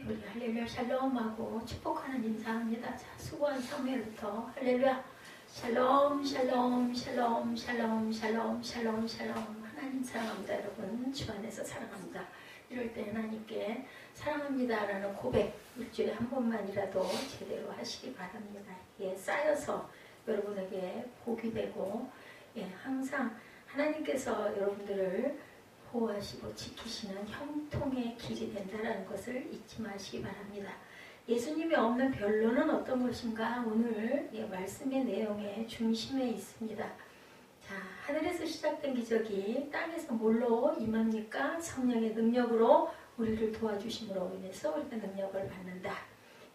우리 할렐루야 샬롬하고 축복하는 인사합니다. 자, 수고한 사무엘부터 할렐루야 샬롬 샬롬 샬롬 샬롬 샬롬 샬롬 샬롬. 하나님 사랑합니다. 여러분 주 안에서 사랑합니다. 이럴 때 하나님께 사랑합니다 라는 고백 일주일에 한 번만이라도 제대로 하시기 바랍니다. 예, 쌓여서 여러분에게 복이 되고, 예, 항상 하나님께서 여러분들을 보호하시고 지키시는 형통의 길이 된다는 것을 잊지 마시기 바랍니다. 예수님이 없는 변론은 어떤 것인가? 오늘 말씀의 내용의 중심에 있습니다. 자, 하늘에서 시작된 기적이 땅에서 뭘로 임합니까? 성령의 능력으로 우리를 도와주심으로 인해서 우리가 능력을 받는다.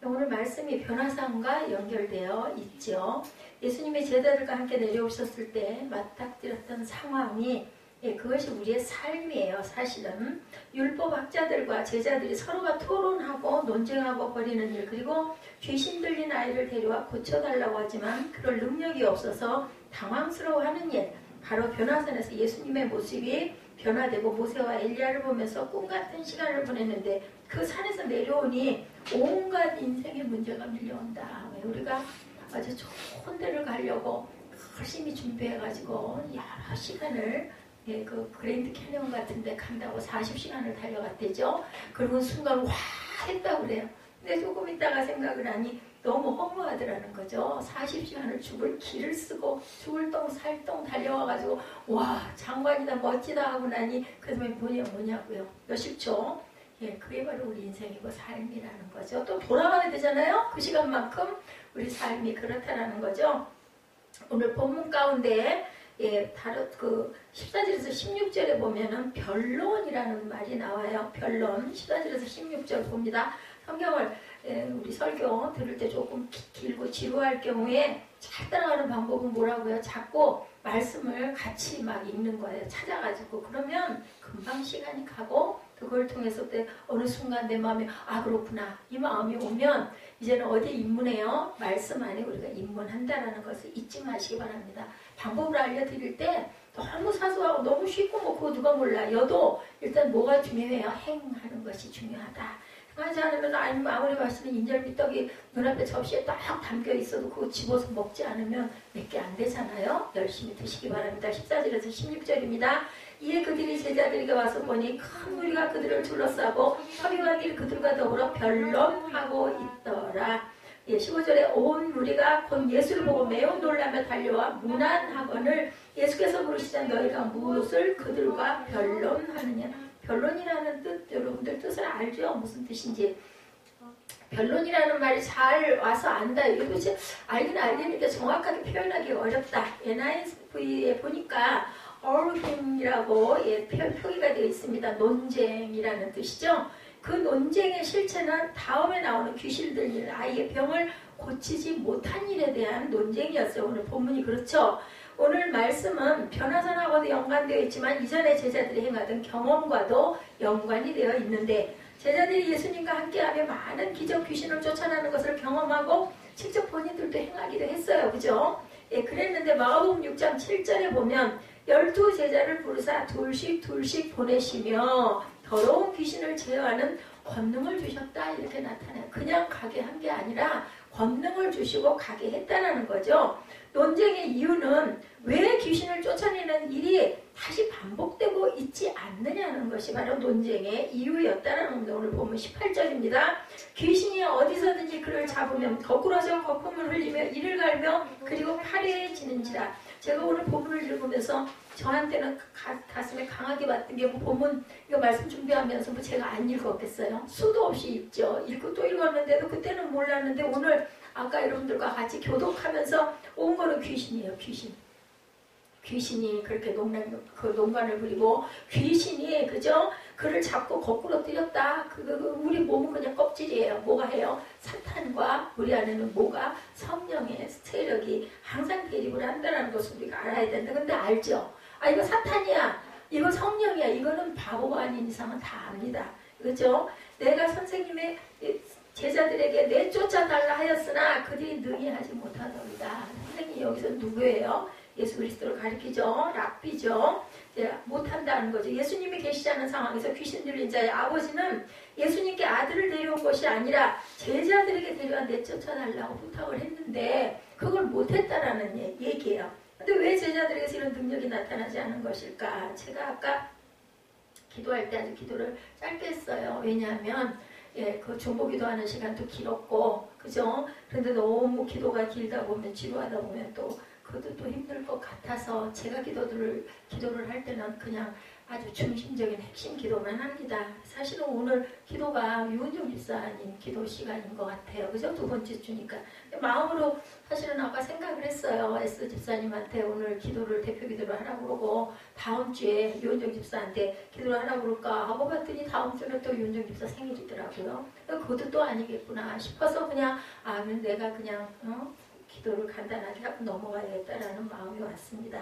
오늘 말씀이 변화산과 연결되어 있죠. 예수님의 제자들과 함께 내려오셨을 때 맞닥뜨렸던 상황이, 예, 그것이 우리의 삶이에요. 사실은 율법학자들과 제자들이 서로가 토론하고 논쟁하고 벌이는 일, 그리고 귀신 들린 아이를 데려와 고쳐달라고 하지만 그럴 능력이 없어서 당황스러워하는 일, 바로 변화산에서 예수님의 모습이 변화되고 모세와 엘리야를 보면서 꿈같은 시간을 보냈는데 그 산에서 내려오니 온갖 인생의 문제가 밀려온다. 왜 우리가 아주 좋은 데를 가려고 열심히 준비해가지고 여러 시간을, 예, 그 그랜드 캐니언 같은 데 간다고 40시간을 달려갔대죠. 그러고 순간 와 했다고 그래요. 근데 조금 있다가 생각을 하니 너무 허무하더라는 거죠. 40시간을 죽을 길을 쓰고 죽을 똥 살똥 달려와가지고 와 장관이다 멋지다 하고 나니 그 다음에 뭐냐고요. 몇십 초. 예, 그게 바로 우리 인생이고 삶이라는 거죠. 또 돌아가야 되잖아요. 그 시간만큼 우리 삶이 그렇다라는 거죠. 오늘 본문 가운데, 예, 그 14절에서 16절에 보면은 변론이라는 말이 나와요. 변론. 14절에서 16절 봅니다. 성경을, 예, 우리 설교 들을 때 조금 길고 지루할 경우에 잘 따라가는 방법은 뭐라고요? 자꾸 말씀을 같이 막 읽는 거예요. 찾아가지고. 그러면 금방 시간이 가고 그걸 통해서 때 어느 순간 내 마음에 아 그렇구나 이 마음이 오면 이제는 어디에 입문해요? 말씀 안에 우리가 입문한다라는 것을 잊지 마시기 바랍니다. 방법을 알려드릴 때 너무 사소하고 너무 쉽고 뭐 그거 누가 몰라. 여도 일단 뭐가 중요해요? 행하는 것이 중요하다. 하지 않으면 아무리 맛있는 인절미떡이 눈앞에 접시에 딱 담겨 있어도 그거 집어서 먹지 않으면 몇 개 안 되잖아요. 열심히 드시기 바랍니다. 14절에서 16절입니다. 이에 그들이 제자들에게 와서 보니 큰 무리가 그들을 둘러싸고 서기관들이 그들과 더불어 변론하고 있더라. 예, 15절에 온 무리가 곧 예수를 보고 매우 놀라며 달려와 문안하거늘 예수께서 부르시자 너희가 무엇을 그들과 변론하느냐. 변론이라는 뜻, 여러분들 뜻을 알죠? 무슨 뜻인지. 변론이라는 말이 잘 와서 안다. 이거 도대체 알긴 알겠는데 정확하게 표현하기 어렵다. NIV에 보니까 arguing이라고, 예, 표기가 되어 있습니다. 논쟁이라는 뜻이죠. 그 논쟁의 실체는 다음에 나오는 귀신 들린 아이의 병을 고치지 못한 일에 대한 논쟁이었어요. 오늘 본문이 그렇죠. 오늘 말씀은 변화산하고도 연관되어 있지만 이전에 제자들이 행하던 경험과도 연관이 되어 있는데 제자들이 예수님과 함께하며 많은 기적 귀신을 쫓아내는 것을 경험하고 직접 본인들도 행하기도 했어요. 그죠? 예, 그랬는데 마가복음 6장 7절에 보면 12 제자를 부르사 둘씩 보내시며 더러운 귀신을 제어하는 권능을 주셨다 이렇게 나타나요. 그냥 가게 한 게 아니라 권능을 주시고 가게 했다는 거죠. 논쟁의 이유는 왜 귀신을 쫓아내는 일이 다시 반복되고 있지 않느냐는 것이 바로 논쟁의 이유였다는 겁니다. 오늘 보면 18절입니다. 귀신이 어디서든지 그를 잡으면 거꾸로서 거품을 흘리며 이를 갈며 그리고 파래지는지라. 제가 오늘 본문을 읽으면서 저한테는 가슴에 강하게 왔던 게 뭐 본문 이거 말씀 준비하면서 뭐 제가 안 읽었겠어요. 수도 없이 읽죠. 읽고 또 읽었는데도 그때는 몰랐는데 오늘 아까 여러분들과 같이 교독하면서 온 거는 귀신이에요. 귀신이 그렇게 농간을 부리고 귀신이 그죠? 그를 잡고 거꾸로 뛰었다. 우리 몸은 그냥 껍질이에요. 뭐가 해요? 사탄과 우리 안에는 뭐가? 성령의 세력이 항상 대립을 한다는 것을 우리가 알아야 된다. 근데 알죠? 아 이거 사탄이야. 이거 성령이야. 이거는 바보가 아닌 이상은 다 압니다. 그죠? 내가 선생님의 제자들에게 내쫓아달라 하였으나 그들이 능히 하지 못하더이다. 선생님이 여기서 누구예요? 예수 그리스도를 가리키죠. 랍비죠. 못한다는 거죠. 예수님이 계시지 않은 상황에서 귀신 들린 자의 아버지는 예수님께 아들을 데려 데려온 것이 아니라 제자들에게 데려와 내쫓아달라고 부탁을 했는데 그걸 못했다라는 얘기예요. 근데 왜 제자들에게서 이런 능력이 나타나지 않은 것일까? 제가 아까 기도할 때 아주 기도를 짧게 했어요. 왜냐하면 그 중보기도하는 시간도 길었고, 그죠? 그런데 너무 기도가 길다 보면, 지루하다 보면 그것도 또 힘들 것 같아서 제가 기도를 할 때는 그냥 아주 중심적인 핵심 기도만 합니다. 사실은 오늘 기도가 유은종 집사님 기도 시간인 것 같아요. 그죠? 두 번째 주니까. 마음으로 사실은 아까 생각을 했어요. S 집사님한테 오늘 기도를, 대표 기도를 하라고 그러고, 다음 주에 유은종 집사한테 기도를 하라고 그럴까 하고 봤더니 다음 주는 또 유은종 집사 생일이더라고요. 그것도 또 아니겠구나 싶어서 그냥, 내가 그냥, 기도를 간단하게 하고 넘어가야겠다라는 마음이 왔습니다.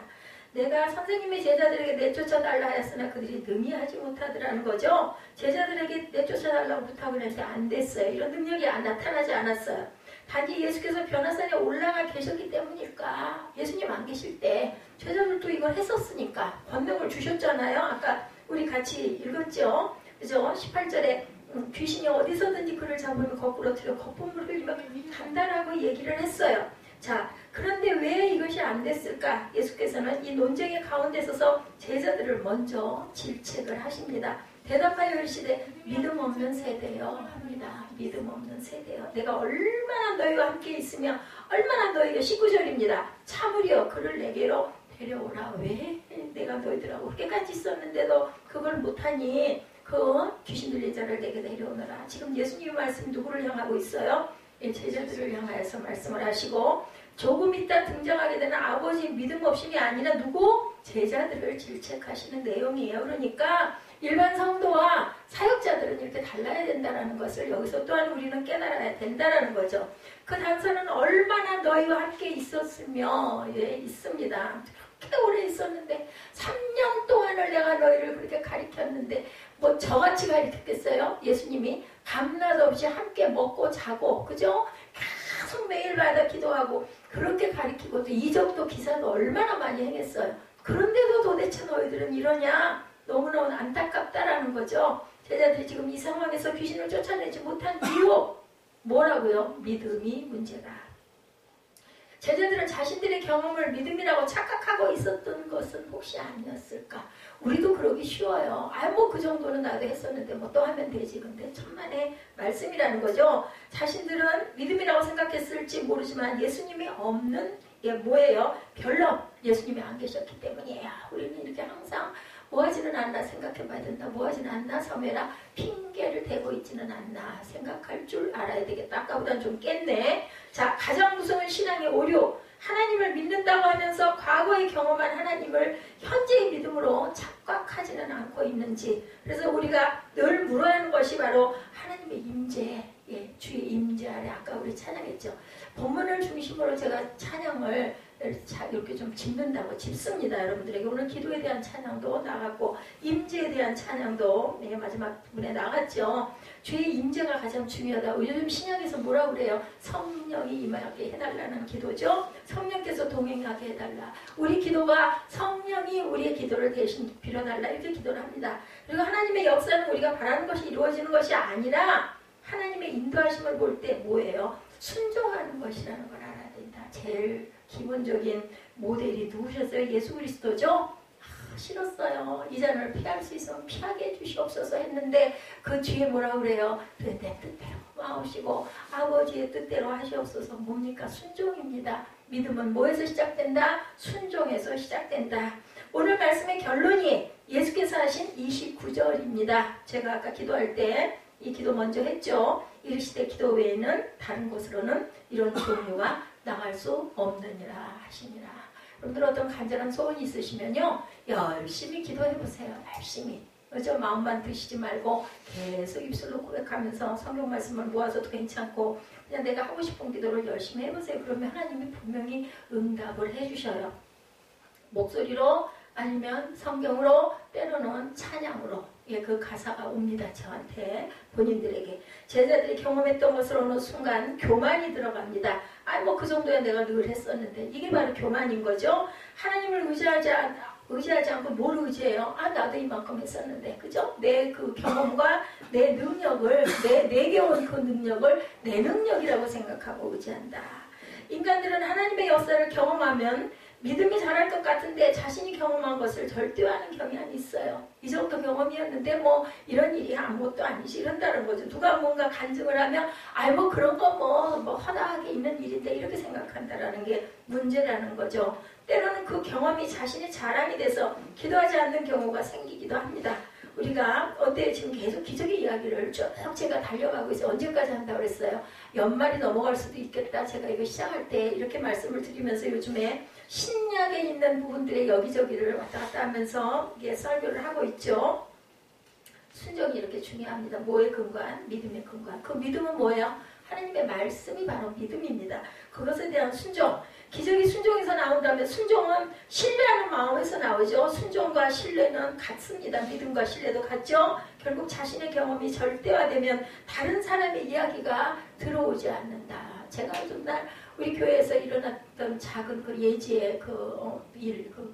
내가 선생님의 제자들에게 내쫓아달라 하였으나 그들이 능히 하지 못하더라는 거죠. 제자들에게 내쫓아달라고 부탁을 했는데 안 됐어요. 이런 능력이 나타나지 않았어요. 단지 예수께서 변화산에 올라가 계셨기 때문일까? 예수님 안 계실 때 제자들도 이걸 했었으니까 권능을 주셨잖아요. 아까 우리 같이 읽었죠. 그죠? 18절에 귀신이 어디서든지 그를 잡으면 거꾸로 틀어 거품을 흘리며 간다라고 얘기를 했어요. 자, 그런데 왜 이것이 안 됐을까? 예수께서는 이 논쟁의 가운데 서서 제자들을 먼저 질책을 하십니다. 대답하여 이르시되 믿음 없는 세대여 합니다. 믿음 없는 세대여. 내가 얼마나 너희와 함께 있으며 얼마나 너희가 19절입니다. 참으려 그를 내게로 데려오라. 왜 내가 너희들하고 그렇게까지 있었는데도 그걸 못하니? 그 귀신 들린 자를 내게 데려오너라. 지금 예수님의 말씀이 누구를 향하고 있어요? 제자들을 향하여서 말씀을 하시고, 조금 있다 등장하게 되는 아버지 믿음 없음이 아니라 누구? 제자들을 질책하시는 내용이에요. 그러니까 일반 성도와 사역자들은 이렇게 달라야 된다는 것을 여기서 또한 우리는 깨달아야 된다는 거죠. 그 단서는 얼마나 너희와 함께 있었으며, 있습니다. 그렇게 오래 있었는데 3년 동안을 내가 너희를 그렇게 가르쳤는데 뭐 저같이 가르쳤겠어요? 예수님이 밤낮 없이 함께 먹고 자고, 그죠? 계속 매일마다 기도하고 그렇게 가르치고 또 이적도 기사도 얼마나 많이 행했어요. 그런데도 도대체 너희들은 이러냐? 너무너무 안타깝다라는 거죠. 제자들이 지금 이 상황에서 귀신을 쫓아내지 못한 이유 뭐라고요? 믿음이 문제다. 제자들은 자신들의 경험을 믿음이라고 착각하고 있었던 것은 혹시 아니었을까? 우리도 그러기 쉬워요. 뭐 그 정도는 나도 했었는데 뭐 또 하면 되지. 근데 천만의 말씀이라는 거죠. 자신들은 믿음이라고 생각했을지 모르지만 예수님이 없는 뭐예요? 별로 예수님이 안 계셨기 때문이에요. 우리는 이렇게 항상 뭐하지는 않나 생각해봐야 된다. 뭐하지는 않나 섬해라. 핑계를 대고 있지는 않나 생각할 줄 알아야 되겠다. 아까보다는 좀 깼네. 자, 가장 무서운 신앙의 오류. 하나님을 믿는다고 하면서 과거에 경험한 하나님을 현재의 믿음으로 착각하지는 않고 있는지. 그래서 우리가 늘 물어야 하는 것이 바로 하나님의 임재, 주의 임재 아래. 아까 우리 찬양했죠. 본문을 중심으로 제가 찬양을 이렇게 좀 짚는다고 짚습니다. 여러분들에게 오늘 기도에 대한 찬양도 나갔고 임재에 대한 찬양도 마지막 부분에 나갔죠. 주의 임재가 가장 중요하다. 요즘 신약에서 뭐라고 그래요? 성령이 임하게 해달라는 기도죠. 성령께서 동행하게 해달라. 우리 기도가 성령이 우리의 기도를 대신 빌어달라 이렇게 기도를 합니다. 그리고 하나님의 역사는 우리가 바라는 것이 이루어지는 것이 아니라 하나님의 인도하심을 볼 때 뭐예요? 순종하는 것이라는 걸 알아야 된다. 제일 기본적인 모델이 누구셨어요? 예수 그리스도죠? 싫었어요. 이 잔을 피할 수 있으면 피하게 해주시옵소서 했는데 그 뒤에 뭐라고 그래요? 내 뜻대로 마오시고 아버지의 뜻대로 하시옵소서. 뭡니까? 순종입니다. 믿음은 뭐에서 시작된다? 순종에서 시작된다. 오늘 말씀의 결론이 예수께서 하신 29절입니다. 제가 아까 기도할 때 이 기도 먼저 했죠. 이르시되 기도 외에는 다른 곳으로는 이런 종류가 나갈 수 없느니라 하시니라. 여러분들 어떤 간절한 소원이 있으시면요, 열심히 기도해보세요. 열심히. 그죠? 마음만 드시지 말고 계속 입술로 고백하면서 성경 말씀을 모아서도 괜찮고 그냥 내가 하고 싶은 기도를 열심히 해보세요. 그러면 하나님이 분명히 응답을 해주셔요. 목소리로 아니면 성경으로 때로는 찬양으로 그 가사가 옵니다. 저한테 본인들에게 제자들이 경험했던 것을 어느 순간 교만이 들어갑니다. 뭐 그 정도야 내가 늘 했었는데 이게 바로 교만인 거죠. 하나님을 의지하지 의지하지 않고 뭘 의지해요? 아, 나도 이만큼 했었는데, 그죠? 내 그 경험과 내 능력을, 내게 온 그 능력을 내 능력이라고 생각하고 의지한다. 인간들은 하나님의 역사를 경험하면 믿음이 자랄 것 같은데 자신이 경험한 것을 절대화하는 경향이 있어요. 이 정도 경험이었는데 뭐 이런 일이 아무것도 아니지 이런다는 거죠. 누가 뭔가 간증을 하면 아이 뭐 그런 거 뭐 허다하게 있는 일인데 이렇게 생각한다라는 게 문제라는 거죠. 때로는 그 경험이 자신의 자랑이 돼서 기도하지 않는 경우가 생기기도 합니다. 우리가 어때 지금 계속 기적의 이야기를 쭉 제가 달려가고 있어요. 언제까지 한다고 그랬어요? 연말이 넘어갈 수도 있겠다. 제가 이거 시작할 때 이렇게 말씀을 드리면서 요즘에 신약에 있는 부분들의 여기저기를 왔다 갔다 하면서 이게 설교를 하고 있죠. 순종이 이렇게 중요합니다. 뭐의 근간? 믿음의 근간. 그 믿음은 뭐예요? 하나님의 말씀이 바로 믿음입니다. 그것에 대한 순종. 기적이 순종에서 나온다면 순종은 신뢰하는 마음에서 나오죠. 순종과 신뢰는 같습니다. 믿음과 신뢰도 같죠. 결국 자신의 경험이 절대화되면 다른 사람의 이야기가 들어오지 않는다. 제가 전날 우리 교회에서 일어났던 작은 그 예지의 그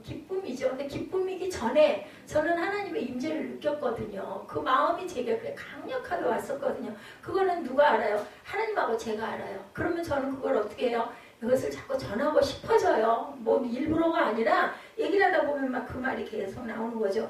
기쁨이죠. 근데 기쁨이기 전에 저는 하나님의 임재를 느꼈거든요. 그 마음이 제게 그래 강력하게 왔었거든요. 그거는 누가 알아요? 하나님하고 제가 알아요. 그러면 저는 그걸 어떻게 해요? 이것을 자꾸 전하고 싶어져요. 뭐 일부러가 아니라 얘기를 하다 보면 막 그 말이 계속 나오는 거죠.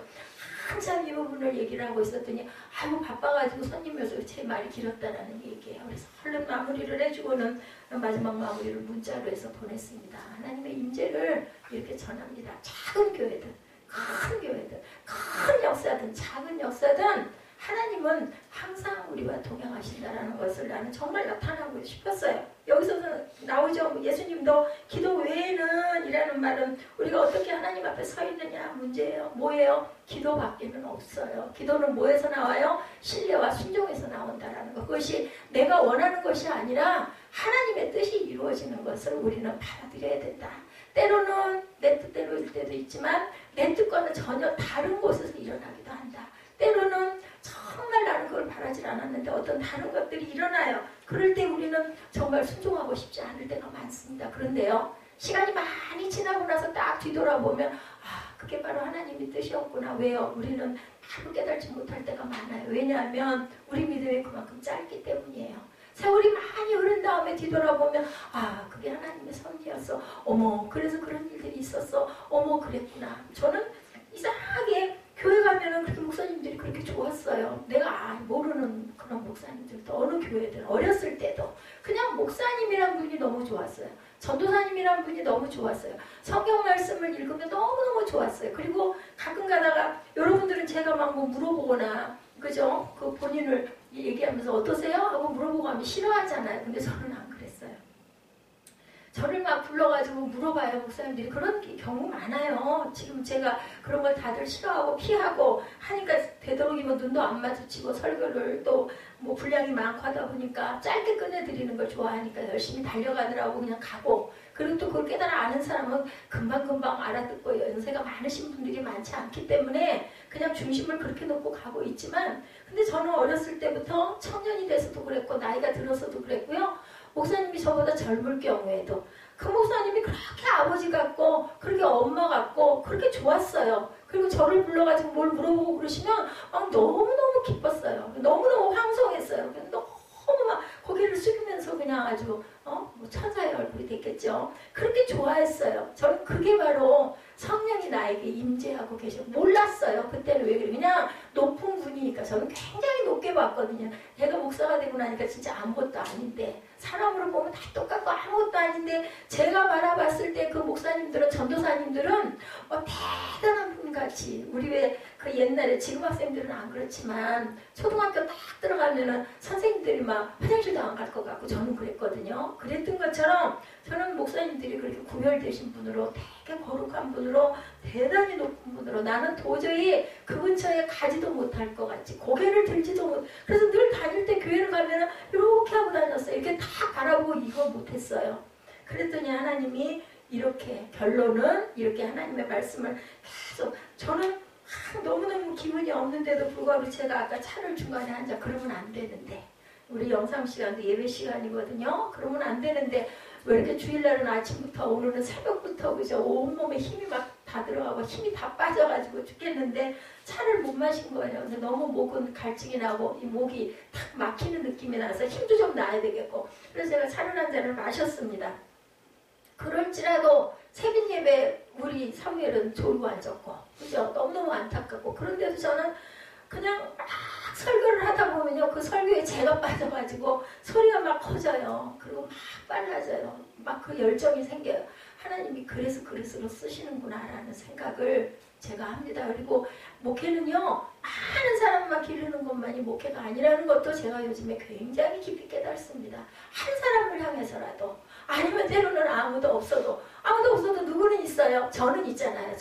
한참 이 부분을 얘기를 하고 있었더니 아이고 바빠가지고 손님이어서 제 말이 길었다라는 얘기예요. 그래서 얼른 마무리를 해주고는 마지막 마무리를 문자로 해서 보냈습니다. 하나님의 임재를 이렇게 전합니다. 작은 교회든 큰 교회든 큰 역사든 작은 역사든 하나님은 항상 우리와 동행하신다라는 것을 나는 정말 나타나고 싶었어요. 여기서는 나오죠. 예수님도 기도 외에는 이라는 말은 우리가 어떻게 하나님 앞에 서 있느냐 문제예요. 뭐예요? 기도밖에는 없어요. 기도는 뭐에서 나와요? 신뢰와 순종에서 나온다라는 것. 그것이 내가 원하는 것이 아니라 하나님의 뜻이 이루어지는 것을 우리는 받아들여야 된다. 때로는 내 뜻대로일 때도 있지만 내 뜻과는 전혀 다른 곳에서 일어나기도 한다. 때로는 정말 나는 그걸 바라지 않았는데 어떤 다른 것들이 일어나요. 그럴 때 우리는 정말 순종하고 싶지 않을 때가 많습니다. 그런데요, 시간이 많이 지나고 나서 딱 뒤돌아보면 아, 그게 바로 하나님의 뜻이었구나. 왜요? 우리는 바로 깨달지 못할 때가 많아요. 왜냐하면 우리 믿음이 그만큼 짧기 때문이에요. 세월이 많이 흐른 다음에 뒤돌아보면 아, 그게 하나님의 섭리였어. 어머, 그래서 그런 일들이 있었어. 어머, 그랬구나. 저는 이상하게 교회 가면은 그렇게 목사님들이 그렇게 좋았어요. 내가 모르는 그런 목사님들도 어느 교회든 어렸을 때도 그냥 목사님이란 분이 너무 좋았어요. 전도사님이란 분이 너무 좋았어요. 성경 말씀을 읽으면 너무너무 좋았어요. 그리고 가끔 가다가 여러분들은 제가 막 뭐 물어보거나 그죠? 그 본인을 얘기하면서 어떠세요? 하고 물어보고 하면 싫어하잖아요. 근데 저는 안 그랬어요. 저를 막 불러가지고 물어봐요. 목사님들이 그런 경우 많아요. 지금 제가 그런 걸 다들 싫어하고 피하고 하니까 되도록이면 눈도 안 마주치고 설교를 또 뭐 분량이 많고 하다 보니까 짧게 끝내드리는 걸 좋아하니까 열심히 달려가더라고 그냥 가고. 그리고 또 그걸 깨달아 아는 사람은 금방금방 알아듣고 연세가 많으신 분들이 많지 않기 때문에 그냥 중심을 그렇게 놓고 가고 있지만 근데 저는 어렸을 때부터 청년이 돼서도 그랬고 나이가 들어서도 그랬고요. 목사님이 저보다 젊을 경우에도 그 목사님이 그렇게 아버지 같고 그렇게 엄마 같고 그렇게 좋았어요. 그리고 저를 불러가지고 뭘 물어보고 그러시면 막 너무너무 기뻤어요. 너무너무 황송했어요. 너무 막 고개를 숙이면서 그냥 아주 뭐 천사의 얼굴이 됐겠죠. 그렇게 좋아했어요. 저는 그게 바로 성령이 나에게 임재하고 계셔. 몰랐어요. 그때는 왜 그래? 그냥 높은 분이니까 저는 굉장히 높게 봤거든요. 제가 목사가 되고 나니까 진짜 아무것도 아닌데 사람으로 보면 다 똑같고 아무것도 아닌데 제가 바라봤을 때 그 목사님들은 전도사님들은 대단한 분같이 우리 왜 그 옛날에 지금 학생들은 안 그렇지만 초등학교 딱 들어가면은 선생님들이 막 화장실도 안 갈 것 같고 저는 그랬거든요. 그랬던 것처럼 저는 목사님들이 그렇게 구별되신 분으로 되게 거룩한 분으로 대단히 높은 분으로 나는 도저히 그 근처에 가지도 못할 것 같이 고개를 들지도 못. 그래서 늘 다닐 때 교회를 가면은 이렇게 하고 다녔어요. 이렇게 다 바라보고 이거 못했어요. 그랬더니 하나님이 이렇게 결론은 이렇게 하나님의 말씀을 계속 저는 너무너무 기분이 없는데도 불구하고 제가 아까 차를 중간에 앉아 그러면 안 되는데 우리 영상 시간도 예배 시간이거든요. 그러면 안 되는데 왜 이렇게 주일날은 아침부터 오늘은 새벽부터 그죠? 온몸에 힘이 막 다 들어가고 힘이 다 빠져가지고 죽겠는데 차를 못 마신 거예요. 근데 너무 목은 갈증이 나고 이 목이 탁 막히는 느낌이 나서 힘도 좀 나야 되겠고 그래서 제가 차를 한 잔을 마셨습니다. 그럴지라도 새벽 예배 우리 사무엘은 졸고 앉았고 그죠? 너무너무 안타깝고 그런데도 저는 그냥 막 설교를 하다 보면요 그 설교에 제가 빠져가지고 소리가 막 커져요. 그리고 막 빨라져요. 막 그 열정이 생겨요. 하나님이 그래서 그릇으로 쓰시는구나 라는 생각을 제가 합니다. 그리고 목회는요 많은 사람만 기르는 것만이 목회가 아니라는 것도 제가 요즘에 굉장히 깊이 깨닫습니다. 한 사람을 향해서라도 아니면 때로는 아무도 없어도 누구는 있어요. 저는 있잖아요.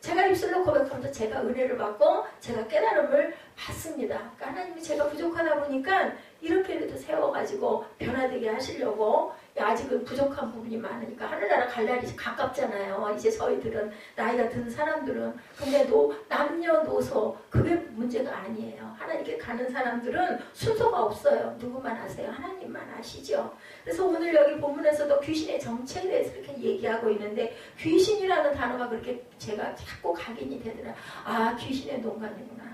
제가 입술로 고백하면서 제가 은혜를 받고 제가 깨달음을 받습니다. 그러니까 하나님이 제가 부족하다 보니까 이렇게라도 세워가지고 변화되게 하시려고 아직은 부족한 부분이 많으니까 하늘나라 갈 날이 가깝잖아요. 이제 저희들은 나이가 든 사람들은 근데 남녀노소 그게 문제가 아니에요. 하나님께 가는 사람들은 순서가 없어요. 누구만 아세요? 하나님만 아시죠. 그래서 오늘 여기 본문에서도 귀신의 정체에 대해서 이렇게 얘기하고 있는데 귀신이라는 단어가 그렇게 제가 자꾸 각인이 되더라. 아 귀신의 농간이구나.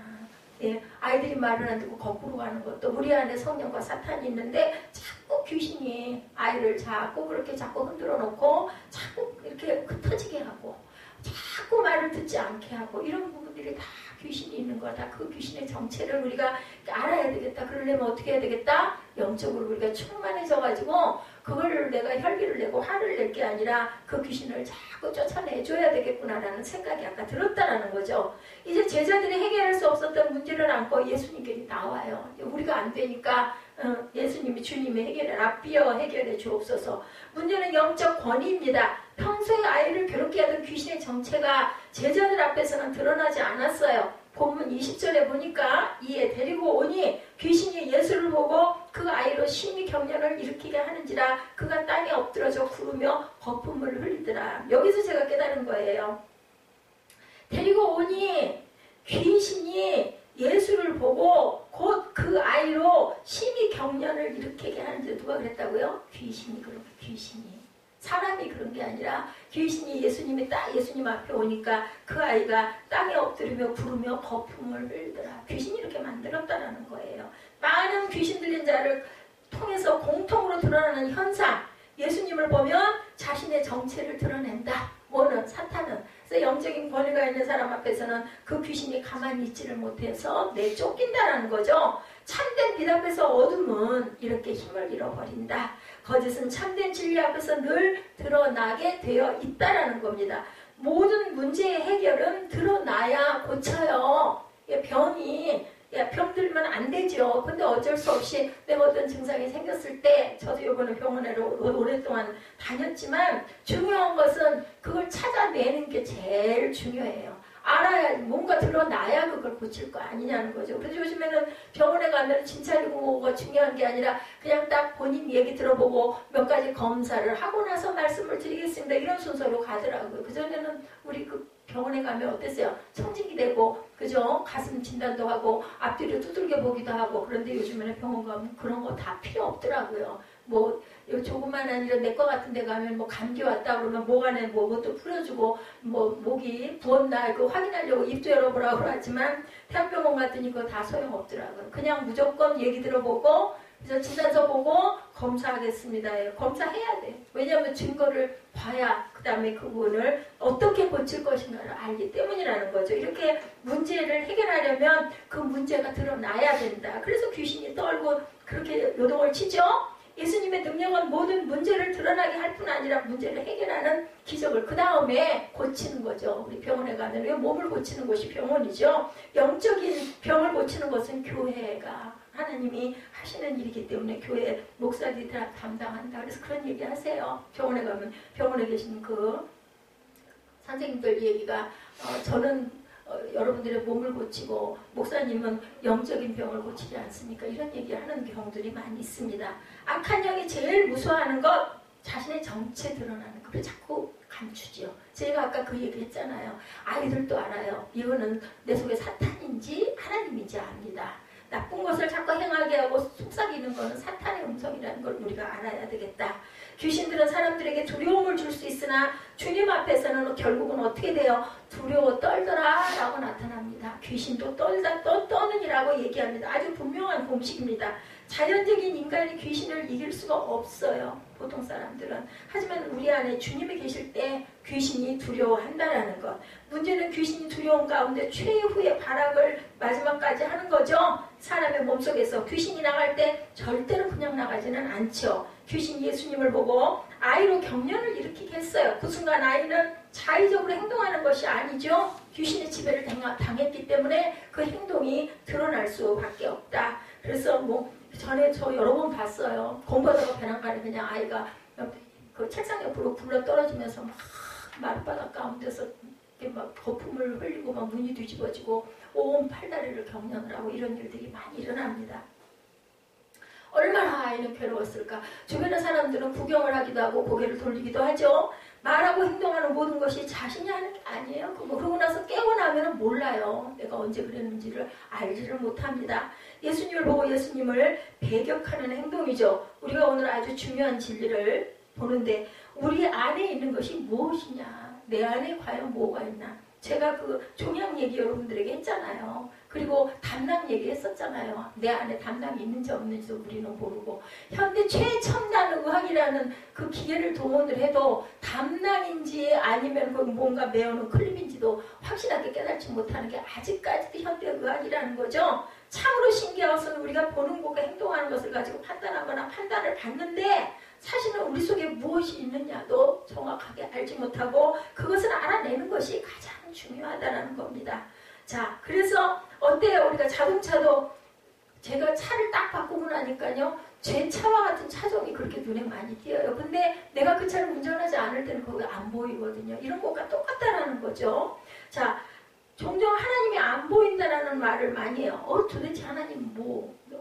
예, 아이들이 말을 안 듣고 거꾸로 가는 것도 우리 안에 성령과 사탄이 있는데 자꾸 귀신이 아이를 자꾸 그렇게 자꾸 흔들어 놓고 자꾸 이렇게 흩어지게 하고 자꾸 말을 듣지 않게 하고 이런 부분들이 다 귀신이 있는 거다. 그 귀신의 정체를 우리가 알아야 되겠다. 그러려면 어떻게 해야 되겠다? 영적으로 우리가 충만해져가지고 그걸 내가 혈기를 내고 화를 낼 게 아니라 그 귀신을 자꾸 쫓아내줘야 되겠구나라는 생각이 아까 들었다라는 거죠. 이제 제자들이 해결할 수 없었던 문제를 안고 예수님께 나와요. 우리가 안 되니까 예수님이 주님이 해결해라. 비어 해결해 주옵소서. 문제는 영적 권위입니다. 평소에 아이를 괴롭게 하던 귀신의 정체가 제자들 앞에서는 드러나지 않았어요. 본문 20절에 보니까 이에 데리고 오니 귀신이 예수를 보고 그 아이로 심히 경련을 일으키게 하는지라 그가 땅에 엎드러져 구르며 거품을 흘리더라. 여기서 제가 깨달은 거예요. 데리고 오니 귀신이 예수를 보고 곧 그 아이로 심히 경련을 일으키게 하는지 누가 그랬다고요? 귀신이 그런 거예요. 귀신이. 사람이 그런 게 아니라 귀신이 예수님 앞에 오니까 그 아이가 땅에 엎드리며 구르며 거품을 흘리더라. 귀신이 이렇게 만들었다라는 거예요. 많은 귀신 들린 자를 통해서 공통으로 드러나는 현상. 예수님을 보면 자신의 정체를 드러낸다. 뭐는? 사탄은. 그래서 영적인 권위가 있는 사람 앞에서는 그 귀신이 가만히 있지를 못해서 내쫓긴다라는 거죠. 참된 빛 앞에서 어둠은 이렇게 힘을 잃어버린다. 거짓은 참된 진리 앞에서 늘 드러나게 되어 있다라는 겁니다. 모든 문제의 해결은 드러나야 고쳐요. 병 들면 안 되죠. 근데 어쩔 수 없이 내가 어떤 증상이 생겼을 때 저도 이번에 병원에 오랫동안 다녔지만 중요한 것은 그걸 찾아내는 게 제일 중요해요. 알아야 뭔가 드러나야 그걸 고칠 거 아니냐는 거죠. 그래서 요즘에는 병원에 가면 진찰이고 뭐가 중요한 게 아니라 그냥 딱 본인 얘기 들어보고 몇 가지 검사를 하고 나서 말씀을 드리겠습니다. 이런 순서로 가더라고요. 그전에는 우리 병원에 가면 어땠어요? 청진기 대고 그죠? 가슴 진단도 하고 앞뒤로 두들겨 보기도 하고 그런데 요즘에는 병원 가면 그런 거 다 필요 없더라고요. 뭐 조그만한 이런 내과 같은 데 가면 뭐 감기 왔다 그러면 목 안에 뭐것도 풀어주고 뭐 목이 부었나 이거 확인하려고 입도 열어보라고 하지만 대학병원 갔더니 그거 다 소용없더라고요. 그냥 무조건 얘기 들어보고 그래서 진단서 보고 검사하겠습니다. 검사해야 돼. 왜냐하면 증거를 봐야 그 다음에 그분을 어떻게 고칠 것인가를 알기 때문이라는 거죠. 이렇게 문제를 해결하려면 그 문제가 드러나야 된다. 그래서 귀신이 떨고 그렇게 요동을 치죠. 예수님의 능력은 모든 문제를 드러나게 할 뿐 아니라 문제를 해결하는 기적을 그 다음에 고치는 거죠. 우리 병원에 가면 왜 몸을 고치는 곳이 병원이죠. 영적인 병을 고치는 것은 교회가 하나님이 하시는 일이기 때문에 교회 목사들이 다 담당한다. 그래서 그런 얘기 하세요. 병원에 가면 병원에 계신 그 선생님들 얘기가 저는 여러분들의 몸을 고치고 목사님은 영적인 병을 고치지 않습니까? 이런 얘기하는 경우들이 많이 있습니다. 악한 영이 제일 무서워하는 것 자신의 정체 드러나는 거. 그래서 자꾸 감추지요. 제가 아까 그 얘기 했잖아요. 아이들도 알아요. 이거는 내 속에 사탄인지 하나님인지 압니다. 나쁜 것을 자꾸 행하게 하고 속삭이는 거는 사탄의 형성이라는 걸 우리가 알아야 되겠다. 귀신들은 사람들에게 두려움을 줄 수 있으나 주님 앞에서는 결국은 어떻게 돼요? 두려워 떨더라 라고 나타납니다. 귀신도 떠느니라고 얘기합니다. 아주 분명한 공식입니다. 자연적인 인간이 귀신을 이길 수가 없어요. 보통 사람들은. 하지만 우리 안에 주님이 계실 때 귀신이 두려워한다라는 것. 문제는 귀신이 두려운 가운데 최후의 발악을 마지막까지 하는 거죠. 사람의 몸속에서 귀신이 나갈 때 절대로 그냥 나가지는 않죠. 귀신이 예수님을 보고 아이로 경련을 일으키게 했어요. 그 순간 아이는 자의적으로 행동하는 것이 아니죠. 귀신의 지배를 당했기 때문에 그 행동이 드러날 수밖에 없다. 그래서 전에 저 여러 번 봤어요. 공부하다가 배낭 가는 그냥 아이가 그 책상 옆으로 굴러 떨어지면서 막 마룻바닥 가운데서 이렇게 막 거품을 흘리고 막 눈이 뒤집어지고 온 팔다리를 경련을 하고 이런 일들이 많이 일어납니다. 얼마나 아이는 괴로웠을까. 주변의 사람들은 구경을 하기도 하고 고개를 돌리기도 하죠. 말하고 행동하는 모든 것이 자신이 하는 게 아니에요. 그러고 나서 깨어나면 몰라요. 내가 언제 그랬는지를 알지를 못합니다. 예수님을 보고 예수님을 배격하는 행동이죠. 우리가 오늘 아주 중요한 진리를 보는데 우리 안에 있는 것이 무엇이냐. 내 안에 과연 뭐가 있나. 제가 그 종양 얘기 여러분들에게 했잖아요. 그리고 담낭 얘기 했었잖아요. 내 안에 담낭이 있는지 없는지도 우리는 모르고 현대 최첨단 의학이라는 그 기계를 동원을 해도 담낭인지 아니면 그 뭔가 메어놓은 클립인지도 확실하게 깨닫지 못하는 게 아직까지도 현대 의학이라는 거죠. 참으로 신기한 것은 우리가 보는 것과 행동하는 것을 가지고 판단하거나 판단을 받는데 사실은 우리 속에 무엇이 있느냐도 정확하게 알지 못하고 그것을 알아내는 것이 가장 중요하다는 겁니다. 자, 그래서 어때요? 우리가 자동차도 제가 차를 딱 바꾸고 나니까요. 제 차와 같은 차종이 그렇게 눈에 많이 띄어요. 근데 내가 그 차를 운전하지 않을 때는 그게 안 보이거든요. 이런 것과 똑같다라는 거죠. 자, 종종 하나님이 안 보인다라는 말을 많이 해요. 도대체 하나님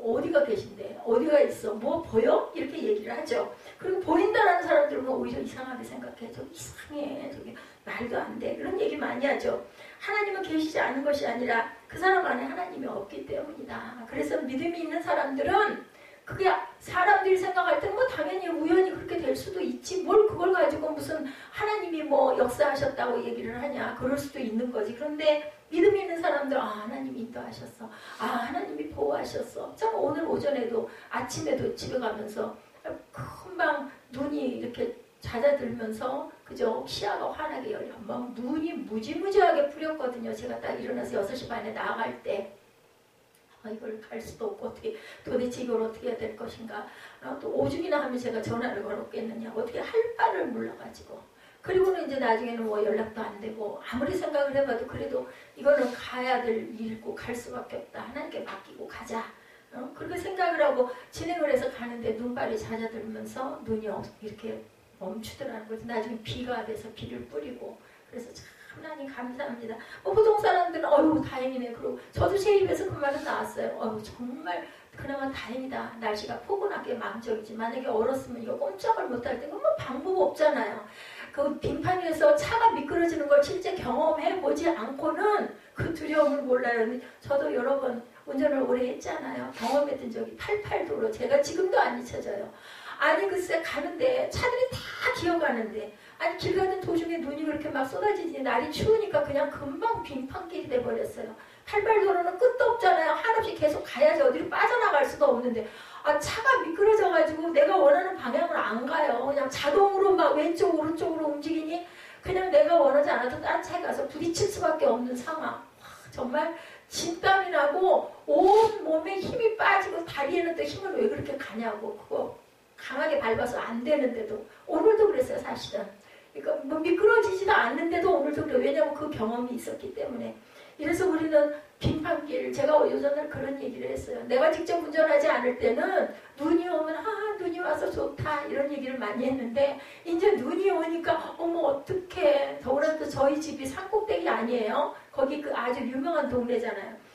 어디가 계신데? 어디가 있어? 뭐 보여? 이렇게 얘기를 하죠. 그리고 보인다라는 사람들은 오히려 이상하게 생각해. 저기 이상해. 저기 말도 안 돼. 그런 얘기 많이 하죠. 하나님은 계시지 않은 것이 아니라 그 사람 안에 하나님이 없기 때문이다. 그래서 믿음이 있는 사람들은 그게 사람들이 생각할 때 당연히 우연히 그렇게 될 수도 있지. 뭘 그걸 가지고 무슨 하나님이 역사하셨다고 얘기를 하냐. 그럴 수도 있는 거지. 그런데 믿음이 있는 사람들 하나님이 인도하셨어. 하나님이 보호하셨어. 참 오늘 오전에도 아침에도 집에 가면서 금방 눈이 이렇게 잦아들면서 그저 시야가 환하게 열려. 막 눈이 무지무지하게 뿌렸거든요. 제가 딱 일어나서 6시 반에 나갈 때 이걸 갈 수도 없고 도대체 이걸 어떻게 해야 될 것인가. 또 오줌이나 하면 제가 전화를 걸었겠느냐. 어떻게 할 바를 몰라가지고. 그리고는 이제 나중에는 연락도 안 되고 아무리 생각을 해봐도 그래도 이거는 가야 될 일이고 갈 수밖에 없다. 하나님께 맡기고 가자. 그렇게 생각을 하고 진행을 해서 가는데 눈발이 잦아들면서 눈이 이렇게 멈추더라는 거죠. 나중에 비가 돼서 비를 뿌리고 그래서 참 하나님 감사합니다. 보통 사람들은 다행이네. 그러고 저도 제 입에서 그 말은 나왔어요. 정말 그나마 다행이다. 날씨가 포근하게 망적이지. 만약에 얼었으면 이거 꼼짝을 못할 때 방법 없잖아요. 그 빙판 위에서 차가 미끄러지는 걸 실제 경험해보지 않고는 그 두려움을 몰라요. 저도 여러 번 운전을 오래 했잖아요. 경험했던 적이 88도로 제가 지금도 안 잊혀져요. 아니 글쎄 가는데 차들이 다 기어가는데 길 가는 도중에 눈이 그렇게 막 쏟아지지. 날이 추우니까 그냥 금방 빙판길이 돼버렸어요. 88도로는 끝도 없잖아요. 한없이 계속 가야지 어디로 빠져나갈 수도 없는데 차가 미끄러져가지고 내가 원하는 방향으로 안 가요. 그냥 자동으로 막 왼쪽 오른쪽으로 움직이니 그냥 내가 원하지 않아도 다른 차에 가서 부딪힐 수밖에 없는 상황. 정말 진땀이 나고 온 몸에 힘이 빠지고 다리에는 또 힘을 왜 그렇게 가냐고. 그거 강하게 밟아서 안 되는데도 오늘도 그랬어요. 사실은. 그러니까 미끄러지지도 않는데도 오늘도 그래요. 왜냐하면 그 경험이 있었기 때문에. 이래서 우리는 빙판길, 제가 요전에 그런 얘기를 했어요. 내가 직접 운전하지 않을 때는 눈이 오면 눈이 와서 좋다 이런 얘기를 많이 했는데 이제 눈이 오니까 어떡해. 더구나 또 저희 집이 산꼭대기 아니에요. 거기 그 아주 유명한 동네잖아요.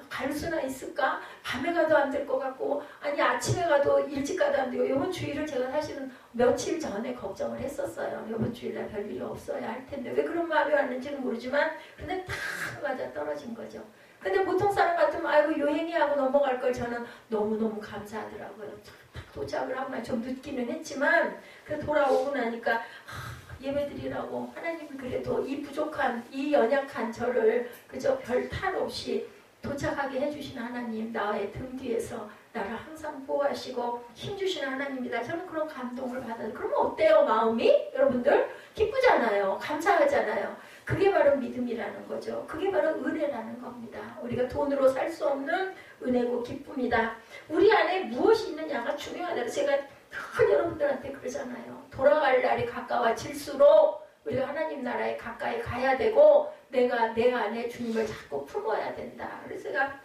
갈 수나 있을까? 밤에 가도 안 될 것 같고 아침에 가도 일찍 가도 안 되고 이번 주일을 제가 사실은 며칠 전에 걱정을 했었어요. 이번 주일날 별일이 없어야 할 텐데 왜 그런 마음이 왔는지는 모르지만 근데 딱 맞아 떨어진 거죠. 근데 보통 사람 같으면 아이고 요행이 하고 넘어갈 걸 저는 너무너무 감사하더라고요. 딱 도착을 하고 좀 늦기는 했지만 그 돌아오고 나니까 예배드리라고 하나님이 그래도 이 부족한 이 연약한 저를 그저 별 탈 없이 도착하게 해주신 하나님, 나의 등 뒤에서 나를 항상 보호하시고 힘주시는 하나님이다. 저는 그런 감동을 받아요. 그러면 어때요 마음이? 여러분들 기쁘잖아요. 감사하잖아요. 그게 바로 믿음이라는 거죠. 그게 바로 은혜라는 겁니다. 우리가 돈으로 살 수 없는 은혜고 기쁨이다. 우리 안에 무엇이 있느냐가 중요하다. 제가 늘 여러분들한테 그러잖아요. 돌아갈 날이 가까워질수록 우리가 하나님 나라에 가까이 가야 되고 내가 내 안에 주님을 자꾸 품어야 된다. 그래서 제가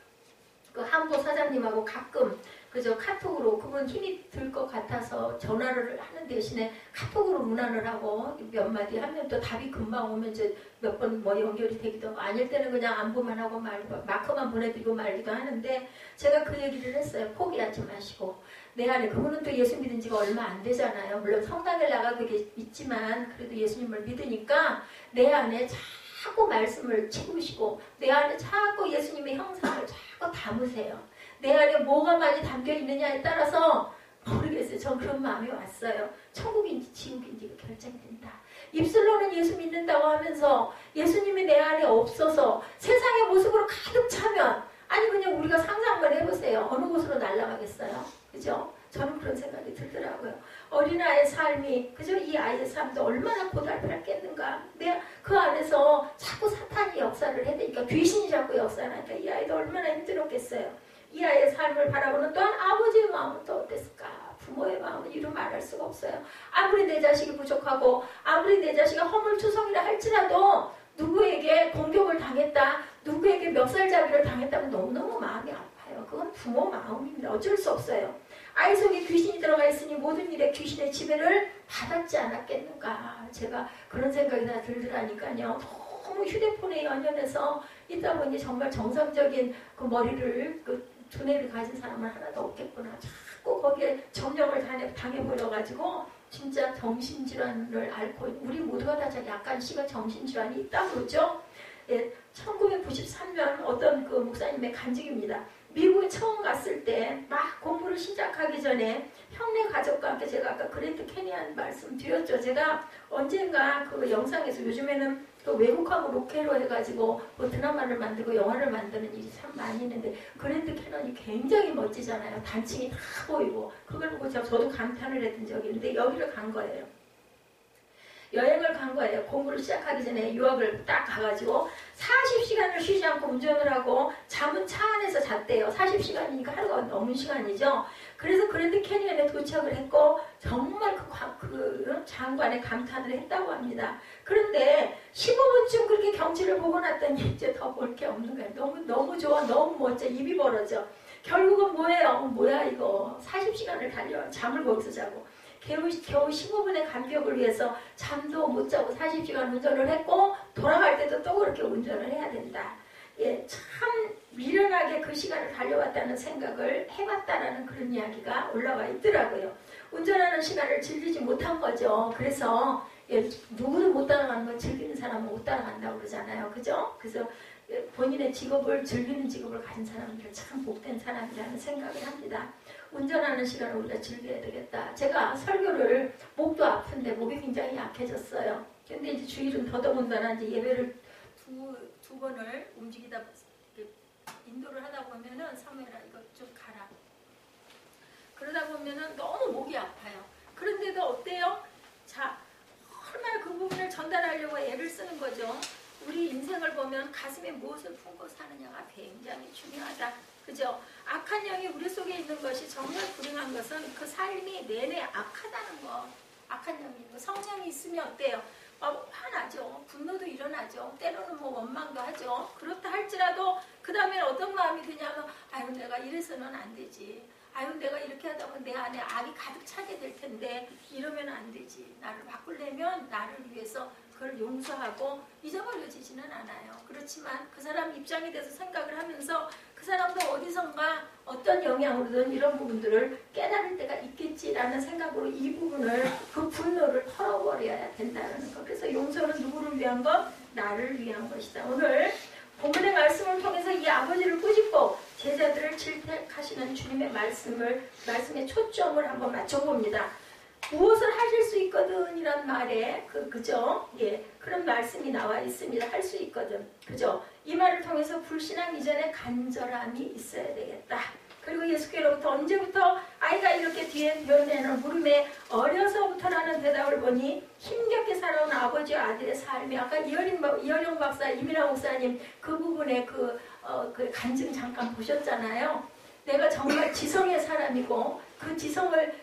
그 한보 사장님하고 가끔 그저 카톡으로 그분 힘이 들 것 같아서 전화를 하는 대신에 카톡으로 문안을 하고 몇 마디 하면 또 답이 금방 오면 이제 몇 번 뭐 연결이 되기도 하고 아닐 때는 그냥 안부만 하고 말고 마크만 보내드리고 말기도 하는데 제가 그 얘기를 했어요. 포기하지 마시고 내 안에 그분은 또 예수 믿은 지가 얼마 안 되잖아요. 물론 성당에 나가고 있지만 그래도 예수님을 믿으니까 내 안에 자꾸 말씀을 채우시고 내 안에 자꾸 예수님의 형상을 자꾸 담으세요. 내 안에 뭐가 많이 담겨 있느냐에 따라서 모르겠어요. 전 그런 마음이 왔어요. 천국인지 지옥인지가 결정된다. 입술로는 예수 믿는다고 하면서 예수님이 내 안에 없어서 세상의 모습으로 가득 차면 아니 그냥 우리가 상상만 해보세요. 어느 곳으로 날아가겠어요? 그죠? 저는 그런 생각이 들더라고요. 어린아이의 삶이 그죠? 이 아이의 삶도 얼마나 고달팠겠는가. 내가 그 안에서 자꾸 사탄이 역사를 해대니까 귀신이 자꾸 역사를 하니까 이 아이도 얼마나 힘들었겠어요. 이 아이의 삶을 바라보는 또한 아버지의 마음은 또 어땠을까? 부모의 마음은 이루 말할 수가 없어요. 아무리 내 자식이 부족하고 아무리 내 자식이 허물투성이라 할지라도 누구에게 공격을 당했다, 누구에게 멱살잡이를 당했다면 너무너무 마음이 아파요. 그건 부모 마음입니다. 어쩔 수 없어요. 아이 속에 귀신이 들어가 있으니 모든 일에 귀신의 지배를 받았지 않았겠는가. 제가 그런 생각이 다 들더라니까요. 너무 휴대폰에 연연해서 있다 보니 정말 정상적인 그 머리를 그 두뇌를 가진 사람은 하나도 없겠구나. 자꾸 거기에 점령을 당해버려가지고 진짜 정신질환을 앓고 우리 모두가 다 약간씩은 정신질환이 있다고 그러죠. 예, 1993년 어떤 그 목사님의 간증입니다. 미국에 처음 갔을 때 막 공부를 시작하기 전에 형네 가족과 함께 제가 아까 그랜드 캐니언 말씀드렸죠. 제가 언젠가 그 영상에서 요즘에는 또 외국하고 로케로 해가지고 뭐 드라마를 만들고 영화를 만드는 일이 참 많이 있는데 그랜드 캐니언이 굉장히 멋지잖아요. 단층이 다 보이고 그걸 보고 저도 감탄을 했던 적이 있는데 여기를 간 거예요. 여행을 간 거예요. 공부를 시작하기 전에 유학을 딱 가가지고 40시간을 쉬지 않고 운전을 하고 잠은 차 안에서 잤대요. 40시간이니까 하루가 넘은 시간이죠. 그래서 그랜드 캐니언에 도착을 했고 정말 그 장관에 감탄을 했다고 합니다. 그런데 15분쯤 그렇게 경치를 보고 났더니 이제 더 볼 게 없는 거예요. 너무 좋아, 너무 멋져, 입이 벌어져. 결국은 뭐예요? 뭐야 이거 40시간을 달려 잠을 거기서 자고 겨우 15분의 간격을 위해서 잠도 못 자고 40시간 운전을 했고 돌아갈 때도 또 그렇게 운전을 해야 된다. 예, 참 미련하게 그 시간을 달려왔다는 생각을 해봤다라는 그런 이야기가 올라와 있더라고요. 운전하는 시간을 즐기지 못한 거죠. 그래서 예, 누구도 못 따라가는 건 즐기는 사람은 못 따라간다고 그러잖아요. 그죠? 그래서 본인의 직업을 즐기는 직업을 가진 사람들은 참 복된 사람이라는 생각을 합니다. 운전하는 시간을 우리가 즐겨야 되겠다. 제가 설교를 목도 아픈데 목이 굉장히 약해졌어요. 근데 이제 주일은 더더군다나 이제 예배를 두 번을 움직이다 인도를 하다 보면은 사무엘아 이거 좀 가라. 그러다 보면은 너무 목이 아파요. 그런데도 어때요? 자, 얼마나 그 부분을 전달하려고 애를 쓰는 거죠. 우리 인생을 보면 가슴에 무엇을 품고 사느냐가 굉장히 중요하다. 그죠? 악한 영이 우리 속에 있는 것이 정말 불행한 것은 그 삶이 내내 악하다는 거. 악한 영이 있는 거. 성령이 있으면 어때요? 화나죠. 분노도 일어나죠. 때로는 뭐 원망도 하죠. 그렇다 할지라도 그 다음에 어떤 마음이 드냐면 아유 내가 이래서는 안 되지. 아유 내가 이렇게 하다 보면 내 안에 악이 가득 차게 될 텐데 이러면 안 되지. 나를 바꾸려면 나를 위해서 그걸 용서하고 잊어버려지지는 않아요. 그렇지만 그 사람 입장이 돼서 생각을 하면서 그 사람도 어디선가 어떤 영향으로든 이런 부분들을 깨달을 때가 있겠지라는 생각으로 이 부분을 그 분노를 털어버려야 된다는 것. 그래서 용서는 누구를 위한 것? 나를 위한 것이다. 오늘 본문의 말씀을 통해서 이 아버지를 꾸짖고 제자들을 질책하시는 주님의 말씀의 초점을 한번 맞춰봅니다. 무엇을 하실 수 있거든 이란 말에 그죠? 예, 그런 말씀이 나와 있습니다. 할 수 있거든, 그죠? 이 말을 통해서 불신앙 이전에 간절함이 있어야 되겠다. 그리고 예수께로부터 언제부터 아이가 이렇게 뒤에 변내는 물음에 어려서부터라는 대답을 보니 힘겹게 살아온 아버지와 아들의 삶이, 아까 이어령 박사, 이민아 목사님 그 부분에 그 간증 잠깐 보셨잖아요. 내가 정말 지성의 사람이고 그 지성을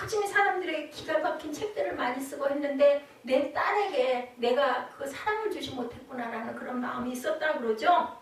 열심히 사람들에게 기가 막힌 책들을 많이 쓰고 했는데 내 딸에게 내가 그 사랑을 주지 못했구나라는 그런 마음이 있었다 그러죠.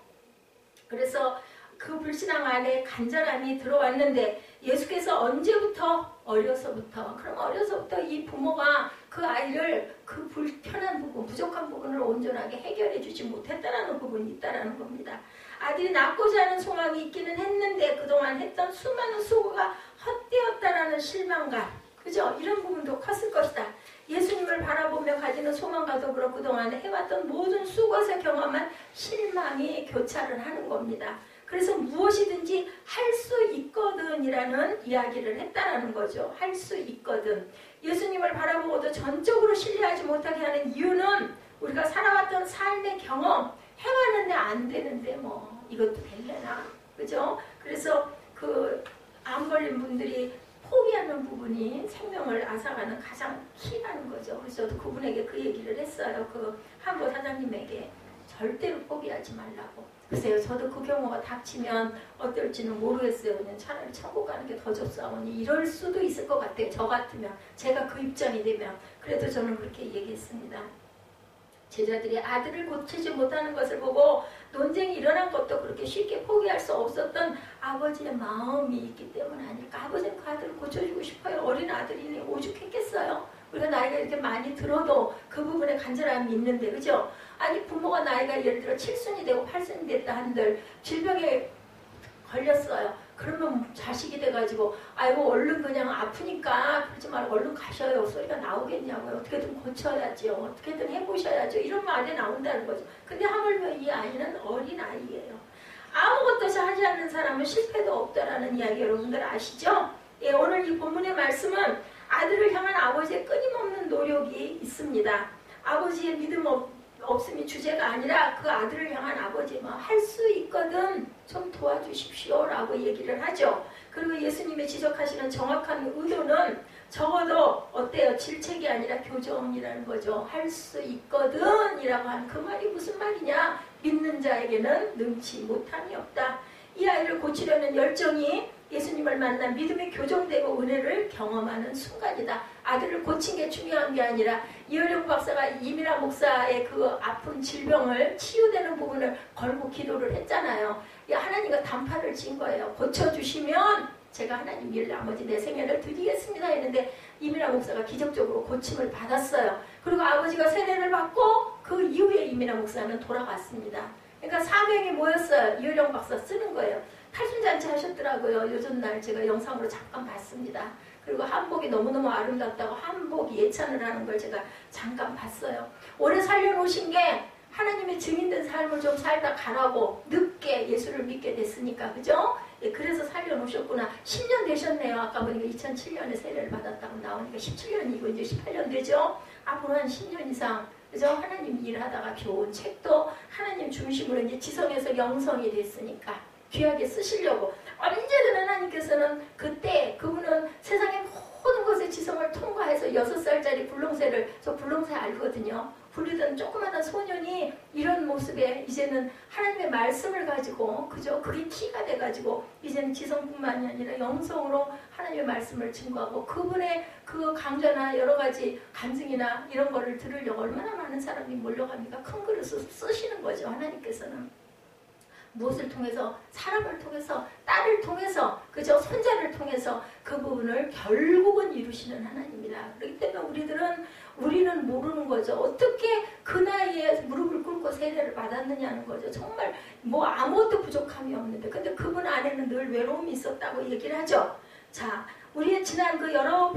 그래서 그 불신앙 안에 간절함이 들어왔는데 예수께서 언제부터? 어려서부터. 그럼 어려서부터 이 부모가 그 아이를 그 불편한 부분, 부족한 부분을 온전하게 해결해 주지 못했다라는 부분이 있다라는 겁니다. 아들이 낳고자 하는 소망이 있기는 했는데 그동안 했던 수많은 수고가 헛되었다라는 실망감, 그죠? 이런 부분도 컸을 것이다. 예수님을 바라보며 가지는 소망과 더불어 그동안 해왔던 모든 수고에서 경험한 실망이 교차를 하는 겁니다. 그래서 무엇이든지 할 수 있거든 이라는 이야기를 했다라는 거죠. 할 수 있거든. 예수님을 바라보고도 전적으로 신뢰하지 못하게 하는 이유는 우리가 살아왔던 삶의 경험, 해왔는데 안 되는데 뭐 이것도 될래나, 그죠? 그래서 그 암 걸린 분들이 포기하는 부분이 생명을 앗아가는 가장 키라는 거죠. 그래서 저도 그분에게 그 얘기를 했어요. 그 한보 사장님에게 절대로 포기하지 말라고. 글쎄요, 저도 그 경우가 닥치면 어떨지는 모르겠어요. 그냥 차라리 천국 가는 게 더 좋사오니 이럴 수도 있을 것 같아요. 저 같으면, 제가 그 입장이 되면. 그래도 저는 그렇게 얘기했습니다. 제자들이 아들을 고치지 못하는 것을 보고 논쟁이 일어난 것도 그렇게 쉽게 포기할 수 없었던 아버지의 마음이 있기 때문 아닐까. 아버지는 그 아들을 고쳐주고 싶어요. 어린 아들이니 오죽했겠어요. 우리가 나이가 이렇게 많이 들어도 그 부분에 간절함이 있는데, 그죠? 아니 부모가 나이가 예를 들어 7순이 되고 8순이 됐다 한들 질병에 걸렸어요. 그러면 자식이 돼가지고 아이고 얼른 그냥 아프니까 그러지 말고 얼른 가셔요. 소리가 나오겠냐고요. 어떻게든 고쳐야죠. 어떻게든 해보셔야죠. 이런 말이 나온다는 거죠. 근데 하물며 이 아이는 어린 아이예요. 아무것도 하지 않는 사람은 실패도 없다라는 이야기 여러분들 아시죠? 예, 오늘 이 본문의 말씀은 아들을 향한 아버지의 끊임없는 노력이 있습니다. 아버지의 믿음 없음이 주제가 아니라 그 아들을 향한 아버지 할 수 있거든 좀 도와주십시오 라고 얘기를 하죠. 그리고 예수님의 지적하시는 정확한 의도는 적어도 어때요? 질책이 아니라 교정이라는 거죠. 할 수 있거든 이라고 하는 그 말이 무슨 말이냐? 믿는 자에게는 능치 못함이 없다. 이 아이를 고치려는 열정이 예수님을 만나 믿음이 교정되고 은혜를 경험하는 순간이다. 아들을 고친 게 중요한 게 아니라 이어령 박사가 이민아 목사의 그 아픈 질병을 치유되는 부분을 걸고 기도를 했잖아요. 하나님과 단판을 진 거예요. 고쳐주시면 제가 하나님 일 나머지 내 생애를 드리겠습니다 했는데 이민아 목사가 기적적으로 고침을 받았어요. 그리고 아버지가 세례를 받고 그 이후에 이민아 목사는 돌아갔습니다. 그러니까 4명이 모였어요. 이어령 박사 쓰는 거예요. 탈순잔치 하셨더라고요. 요즘날 제가 영상으로 잠깐 봤습니다. 그리고 한복이 너무너무 아름답다고 한복 예찬을 하는 걸 제가 잠깐 봤어요. 오래 살려놓으신 게 하나님의 증인된 삶을 좀 살다 가라고 늦게 예수를 믿게 됐으니까, 그죠? 예, 그래서 살려놓으셨구나. 10년 되셨네요. 아까 보니까 2007년에 세례를 받았다고 나오니까 17년이고 이제 18년 되죠? 앞으로 한 10년 이상 그죠? 하나님 일하다가 좋은 책도 하나님 중심으로 이제 지성에서 영성이 됐으니까 귀하게 쓰시려고 언제든 하나님께서는 그때 그분은 세상의 모든 것의 지성을 통과해서 6살짜리 불렁새를 저 불렁새 알거든요. 굴리던 조그마한 소년이 이런 모습에 이제는 하나님의 말씀을 가지고 그죠? 그게 티가 돼가지고 이제는 지성뿐만이 아니라 영성으로 하나님의 말씀을 증거하고 그분의 그 강좌나 여러 가지 간증이나 이런 거를 들으려고 얼마나 많은 사람이 몰려갑니까? 큰 글을 쓰시는 거죠. 하나님께서는. 무엇을 통해서? 사람을 통해서, 딸을 통해서, 그저 손자를 통해서 그 부분을 결국은 이루시는 하나님이다. 그렇기 때문에 우리는 모르는 거죠. 어떻게 그 나이에 무릎을 꿇고 세례를 받았느냐는 거죠. 정말 뭐 아무것도 부족함이 없는데 근데 그분 안에는 늘 외로움이 있었다고 얘기를 하죠. 자, 우리의 지난 그 여러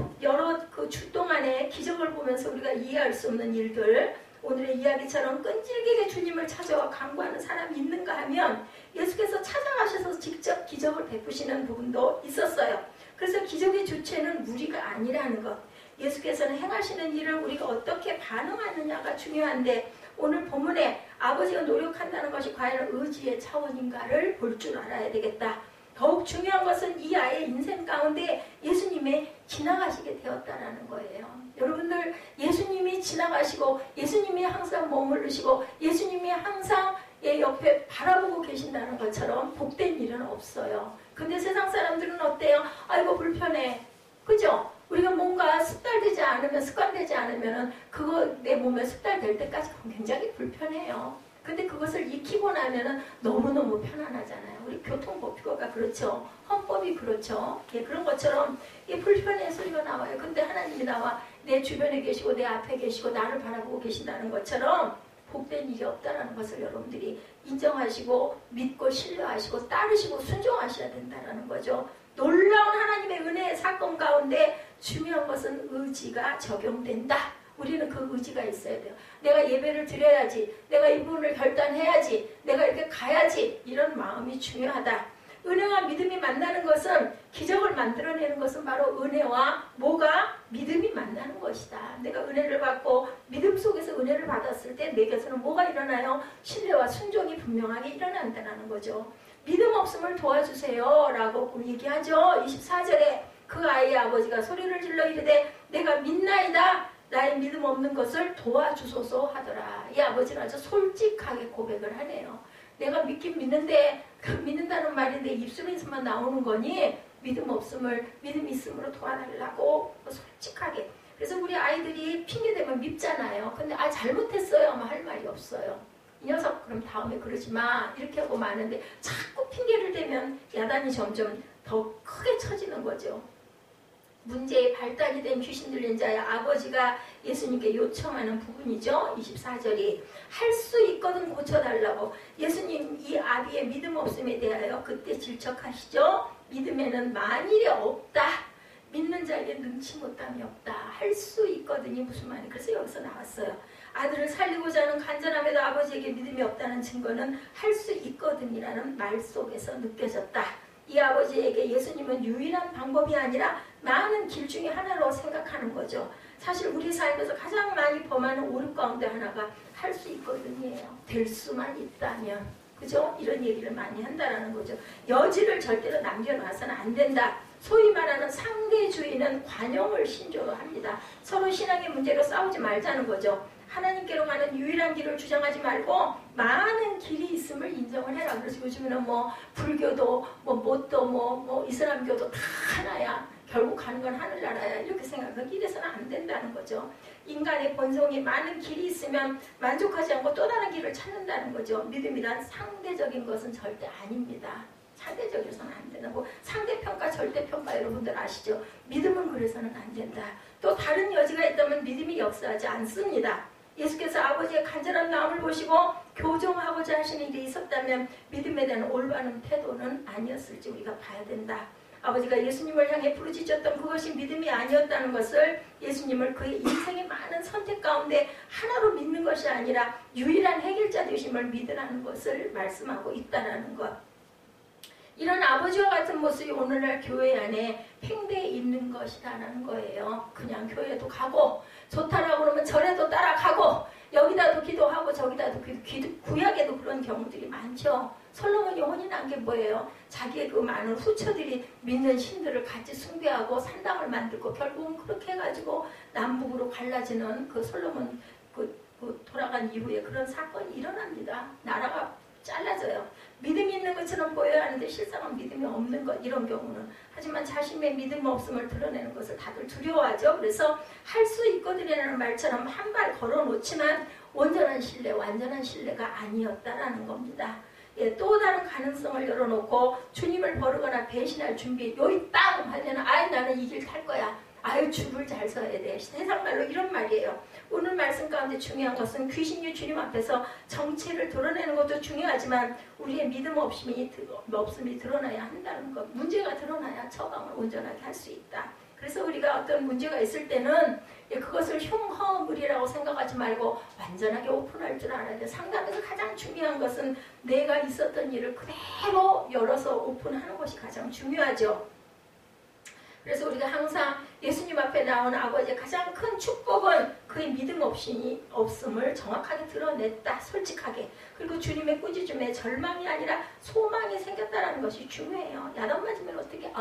그 주 동안의 기적을 보면서 우리가 이해할 수 없는 일들 오늘의 이야기처럼 끈질기게 주님을 찾아와 간구하는 사람이 있는가 하면 예수께서 찾아가셔서 직접 기적을 베푸시는 부분도 있었어요. 그래서 기적의 주체는 우리가 아니라는 것. 예수께서는 행하시는 일을 우리가 어떻게 반응하느냐가 중요한데 오늘 본문에 아버지가 노력한다는 것이 과연 의지의 차원인가를 볼 줄 알아야 되겠다. 더욱 중요한 것은 이 아이의 인생 가운데 예수님이 지나가시게 되었다라는 거예요. 여러분들 예수님이 지나가시고 예수님이 항상 머무르시고 예수님이 항상 옆에 바라보고 계신다는 것처럼 복된 일은 없어요. 근데 세상 사람들은 어때요? 아이고 불편해. 그죠? 우리가 뭔가 습달되지 않으면 습관되지 않으면 그거 내 몸에 습달될 때까지 굉장히 불편해요. 근데 그것을 익히고 나면은 너무너무 편안하잖아요. 우리 교통법규가 그렇죠. 헌법이 그렇죠. 예, 그런 것처럼 불편의 소리가 나와요. 근데 하나님이 나와 내 주변에 계시고 내 앞에 계시고 나를 바라보고 계신다는 것처럼 복된 일이 없다는 것을 여러분들이 인정하시고 믿고 신뢰하시고 따르시고 순종하셔야 된다는 거죠. 놀라운 하나님의 은혜의 사건 가운데 중요한 것은 의지가 적용된다. 우리는 그 의지가 있어야 돼요. 내가 예배를 드려야지. 내가 이 부분을 결단해야지. 내가 이렇게 가야지. 이런 마음이 중요하다. 은혜와 믿음이 만나는 것은 기적을 만들어내는 것은 바로 은혜와 뭐가? 믿음이 만나는 것이다. 내가 은혜를 받고 믿음 속에서 은혜를 받았을 때 내게서는 뭐가 일어나요? 신뢰와 순종이 분명하게 일어난다는 거죠. 믿음 없음을 도와주세요 라고 얘기하죠. 24절에 그 아이의 아버지가 소리를 질러 이르되 내가 믿나이다. 나의 믿음 없는 것을 도와주소서 하더라. 이 아버지는 아주 솔직하게 고백을 하네요. 내가 믿긴 믿는데 그 믿는다는 말인데 입술에서만 나오는 거니 믿음 없음을 믿음 있음으로 도와달라고 솔직하게. 그래서 우리 아이들이 핑계대면 밉잖아요. 근데 잘못했어요 하면 할 말이 없어요. 이 녀석 그럼 다음에 그러지 마 이렇게 하고 마는데 자꾸 핑계를 대면 야단이 점점 더 크게 쳐지는 거죠. 문제의 발단이 된 귀신 들린 자의 아버지가 예수님께 요청하는 부분이죠. 24절이 할 수 있거든 고쳐달라고. 예수님 이 아비의 믿음 없음에 대하여 그때 질척하시죠. 믿음에는 만일이 없다. 믿는 자에게 능치 못함이 없다. 할 수 있거든이 무슨 말이에요? 그래서 여기서 나왔어요. 아들을 살리고자 하는 간절함에도 아버지에게 믿음이 없다는 증거는 할 수 있거든이라는 말 속에서 느껴졌다. 이 아버지에게 예수님은 유일한 방법이 아니라 많은 길 중에 하나로 생각하는 거죠. 사실 우리 삶에서 가장 많이 범하는 오류 가운데 하나가 할 수 있거든이에요. 될 수만 있다면. 그죠? 이런 얘기를 많이 한다라는 거죠. 여지를 절대로 남겨놔서는 안 된다. 소위 말하는 상대주의는 관용을 신조로 합니다. 서로 신앙의 문제로 싸우지 말자는 거죠. 하나님께로 가는 유일한 길을 주장하지 말고 많은 길이 있음을 인정을 해라. 그래서 요즘에는 불교도 뭣도 이슬람교도 다 하나야. 결국 가는 건 하늘나라야. 이렇게 생각하고 이래서는 안 된다는 거죠. 인간의 본성이 많은 길이 있으면 만족하지 않고 또 다른 길을 찾는다는 거죠. 믿음이란 상대적인 것은 절대 아닙니다. 상대적이어서는 안 된다고. 상대평가, 절대평가 여러분들 아시죠? 믿음은 그래서는 안 된다. 또 다른 여지가 있다면 믿음이 역사하지 않습니다. 예수께서 아버지의 간절한 마음을 보시고 교정하고자 하시는 일이 있었다면 믿음에 대한 올바른 태도는 아니었을지 우리가 봐야 된다. 아버지가 예수님을 향해 부르짖었던 그것이 믿음이 아니었다는 것을 예수님을 그의 인생의 많은 선택 가운데 하나로 믿는 것이 아니라 유일한 해결자 되심을 믿으라는 것을 말씀하고 있다는 것. 이런 아버지와 같은 모습이 오늘날 교회 안에 팽배해 있는 것이라는 거예요. 그냥 교회도 가고 좋다라고 그러면 절에도 따라가고 여기다도 기도하고 저기다도 구약에도 그런 경우들이 많죠. 솔로몬이 혼인한 게 뭐예요? 자기의 그 많은 후처들이 믿는 신들을 같이 숭배하고 산당을 만들고 결국은 그렇게 해가지고 남북으로 갈라지는 그 솔로몬 돌아간 이후에 그런 사건이 일어납니다. 나라가 잘라져요. 믿음이 있는 것처럼 보여야 하는데 실상은 믿음이 없는 것, 이런 경우는. 하지만 자신의 믿음 없음을 드러내는 것을 다들 두려워하죠. 그래서 할 수 있거든이라는 말처럼 한 발 걸어놓지만 온전한 신뢰, 완전한 신뢰가 아니었다라는 겁니다. 예, 또 다른 가능성을 열어놓고 주님을 버리거나 배신할 준비, 여기 땅 하면은 나는 이 길 탈 거야. 줄을 잘 서야 돼. 세상 말로 이런 말이에요. 오늘 말씀 가운데 중요한 것은 귀신이 주님 앞에서 정체를 드러내는 것도 중요하지만 우리의 믿음 없음이 드러나야 한다는 것. 문제가 드러나야 처방을 온전하게 할 수 있다. 그래서 우리가 어떤 문제가 있을 때는 그것을 흉허물이라고 생각하지 말고 완전하게 오픈할 줄 알아야 돼. 상담에서 가장 중요한 것은 내가 있었던 일을 그대로 열어서 오픈하는 것이 가장 중요하죠. 그래서 우리가 항상 예수님 앞에 나온 아버지의 가장 큰 축복은 그의 믿음 없음을 정확하게 드러냈다. 솔직하게. 그리고 주님의 꾸짖음에 절망이 아니라 소망이 생겼다는 것이 중요해요. 야단 맞으면 어떻게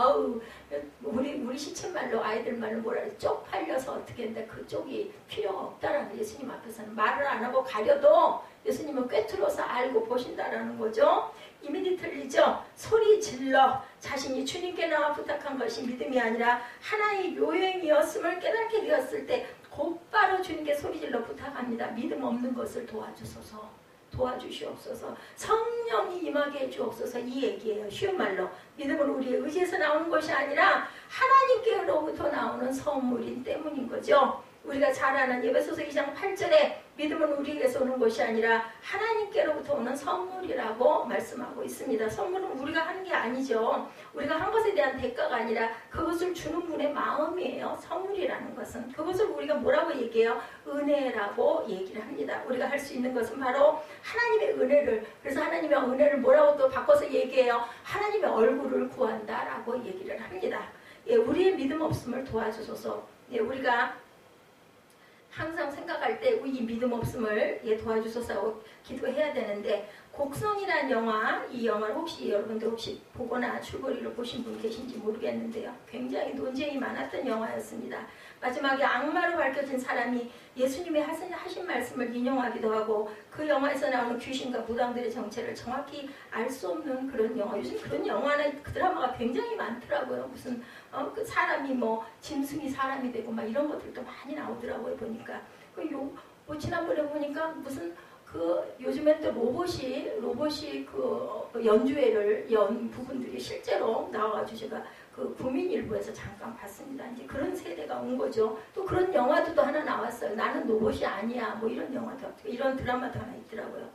우리 시쳇말로 아이들 말로 뭐라 그래, 쪽팔려서 어떻게 했는데 그쪽이 필요가 없다라는 예수님 앞에서는 말을 안 하고 가려도 예수님은 꿰뚫어서 알고 보신다라는 거죠. 이민이 틀리죠. 소리 질러 자신이 주님께 나와 부탁한 것이 믿음이 아니라 하나의 요행이었음을 깨닫게 되었을 때 곧바로 주님께 소리 질러 부탁합니다. 믿음 없는 것을 도와주소서. 도와주시옵소서. 성령이 임하게 해주옵소서. 이 얘기예요. 쉬운 말로 믿음은 우리의 의지에서 나오는 것이 아니라 하나님께로부터 나오는 선물인 때문인 거죠. 우리가 잘 아는 에베소서 2장 8절에 믿음은 우리에게서 오는 것이 아니라 하나님께로부터 오는 선물이라고 말씀하고 있습니다. 선물은 우리가 하는 게 아니죠. 우리가 한 것에 대한 대가가 아니라 그것을 주는 분의 마음이에요. 선물이라는 것은. 그것을 우리가 뭐라고 얘기해요? 은혜라고 얘기를 합니다. 우리가 할 수 있는 것은 바로 하나님의 은혜를, 그래서 하나님의 은혜를 뭐라고 또 바꿔서 얘기해요? 하나님의 얼굴을 구한다라고 얘기를 합니다. 우리의 믿음 없음을 도와주소서. 우리가 항상 생각할 때 이 믿음 없음을 도와주소서 하고 기도해야 되는데, 곡성이라는 영화, 이 영화를 혹시 여러분들 혹시 보거나 줄거리를 보신 분 계신지 모르겠는데요. 굉장히 논쟁이 많았던 영화였습니다. 마지막에 악마로 밝혀진 사람이 예수님의 하신 말씀을 인용하기도 하고 그 영화에서 나오는 귀신과 무당들의 정체를 정확히 알 수 없는 그런 영화. 요즘 그런 영화나 그 드라마가 굉장히 많더라고요. 무슨 그 사람이 뭐 짐승이 사람이 되고 막 이런 것들도 많이 나오더라고요. 보니까 지난번에 보니까 무슨 요즘엔 또 로봇이 연주회를 연 부분들이 실제로 나와가지고 제가 국민일보에서 잠깐 봤습니다. 이제 그런 세대가 온 거죠. 또 그런 영화도 또 하나 나왔어요. 나는 로봇이 아니야. 뭐 이런 영화도, 이런 드라마도 하나 있더라고요.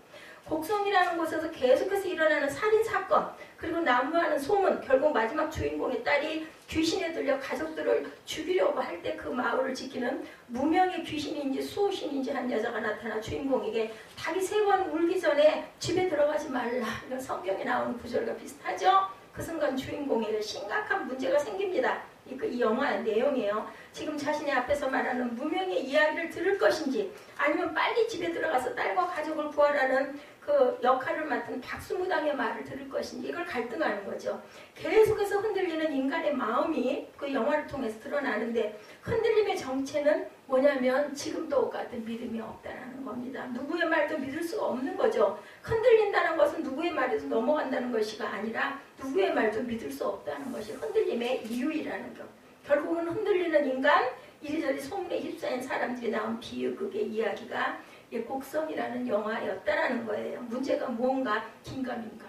곡성이라는 곳에서 계속해서 일어나는 살인사건, 그리고 난무하는 소문, 결국 마지막 주인공의 딸이 귀신에 들려 가족들을 죽이려고 할 때 그 마을을 지키는 무명의 귀신인지 수호신인지 한 여자가 나타나 주인공에게 닭이 3번 울기 전에 집에 들어가지 말라, 이런 성경에 나오는 구절과 비슷하죠? 그 순간 주인공에게 심각한 문제가 생깁니다. 이 영화의 내용이에요. 지금 자신의 앞에서 말하는 무명의 이야기를 들을 것인지, 아니면 빨리 집에 들어가서 딸과 가족을 구하라는 그 역할을 맡은 박수무당의 말을 들을 것인지, 이걸 갈등하는 거죠. 계속해서 흔들리는 인간의 마음이 그 영화를 통해서 드러나는데, 흔들림의 정체는 뭐냐면 지금 똑같은 믿음이 없다는 겁니다. 누구의 말도 믿을 수가 없는 거죠. 흔들린다는 것은 누구의 말에도 넘어간다는 것이가 아니라 누구의 말도 믿을 수 없다는 것이 흔들림의 이유이라는 것. 결국은 흔들리는 인간, 이리저리 소문에 휩싸인 사람들이 나온 비극의 이야기가 곡성이라는 영화였다라는 거예요. 문제가 뭔가? 긴가민가.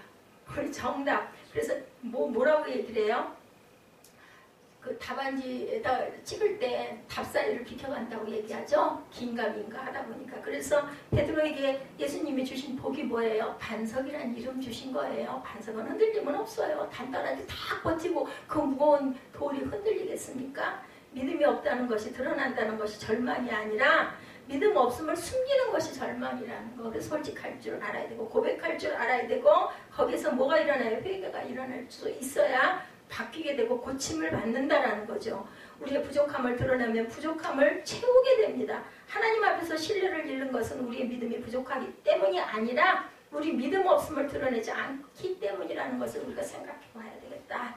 우리 정답. 그래서 뭐라고 얘기를 해요? 그 답안지에다 찍을 때 답사리를 비켜간다고 얘기하죠. 긴가민가 하다 보니까. 그래서 베드로에게 예수님이 주신 복이 뭐예요? 반석이라는 이름 주신 거예요. 반석은 흔들림은 없어요. 단단하게 다 버티고 그 무거운 돌이 흔들리겠습니까? 믿음이 없다는 것이 드러난다는 것이 절망이 아니라 믿음 없음을 숨기는 것이 절망이라는 거. 그래서 솔직할 줄 알아야 되고 고백할 줄 알아야 되고, 거기서 뭐가 일어나요? 회개가 일어날 수 있어야 바뀌게 되고 고침을 받는다라는 거죠. 우리의 부족함을 드러내면 부족함을 채우게 됩니다. 하나님 앞에서 신뢰를 잃는 것은 우리의 믿음이 부족하기 때문이 아니라 우리 믿음 없음을 드러내지 않기 때문이라는 것을 우리가 생각해 봐야 되겠다.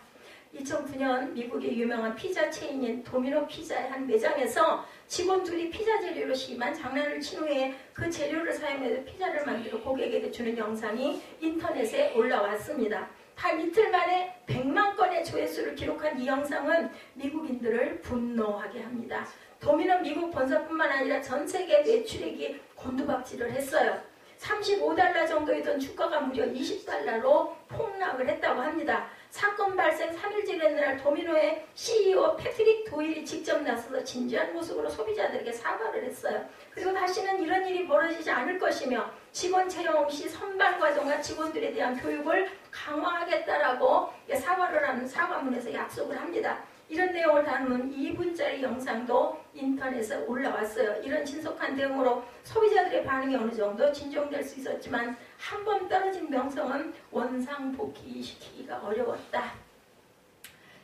2009년 미국의 유명한 피자 체인인 도미노 피자의 한 매장에서 직원들이 피자 재료로 심한 장난을 친 후에 그 재료를 사용해서 피자를 만들어 고객에게 주는 영상이 인터넷에 올라왔습니다. 단 이틀 만에 100만 건의 조회수를 기록한 이 영상은 미국인들을 분노하게 합니다. 도미노 미국 본사뿐만 아니라 전 세계 매출액이 곤두박질을 했어요. 35달러 정도이던 주가가 무려 20달러로 폭락을 했다고 합니다. 사건 발생 3일째 되는 날 도미노의 CEO 패트릭 도일이 직접 나서서 진지한 모습으로 소비자들에게 사과를 했어요. 그리고 다시는 이런 일이 벌어지지 않을 것이며 직원 채용 시 선발 과정과 직원들에 대한 교육을 강화하겠다라고 사과를 하는 사과문에서 약속을 합니다. 이런 내용을 담은 2분짜리 영상도 인터넷에 올라왔어요. 이런 신속한 대응으로 소비자들의 반응이 어느 정도 진정될 수 있었지만 한 번 떨어진 명성은 원상복귀시키기가 어려웠다.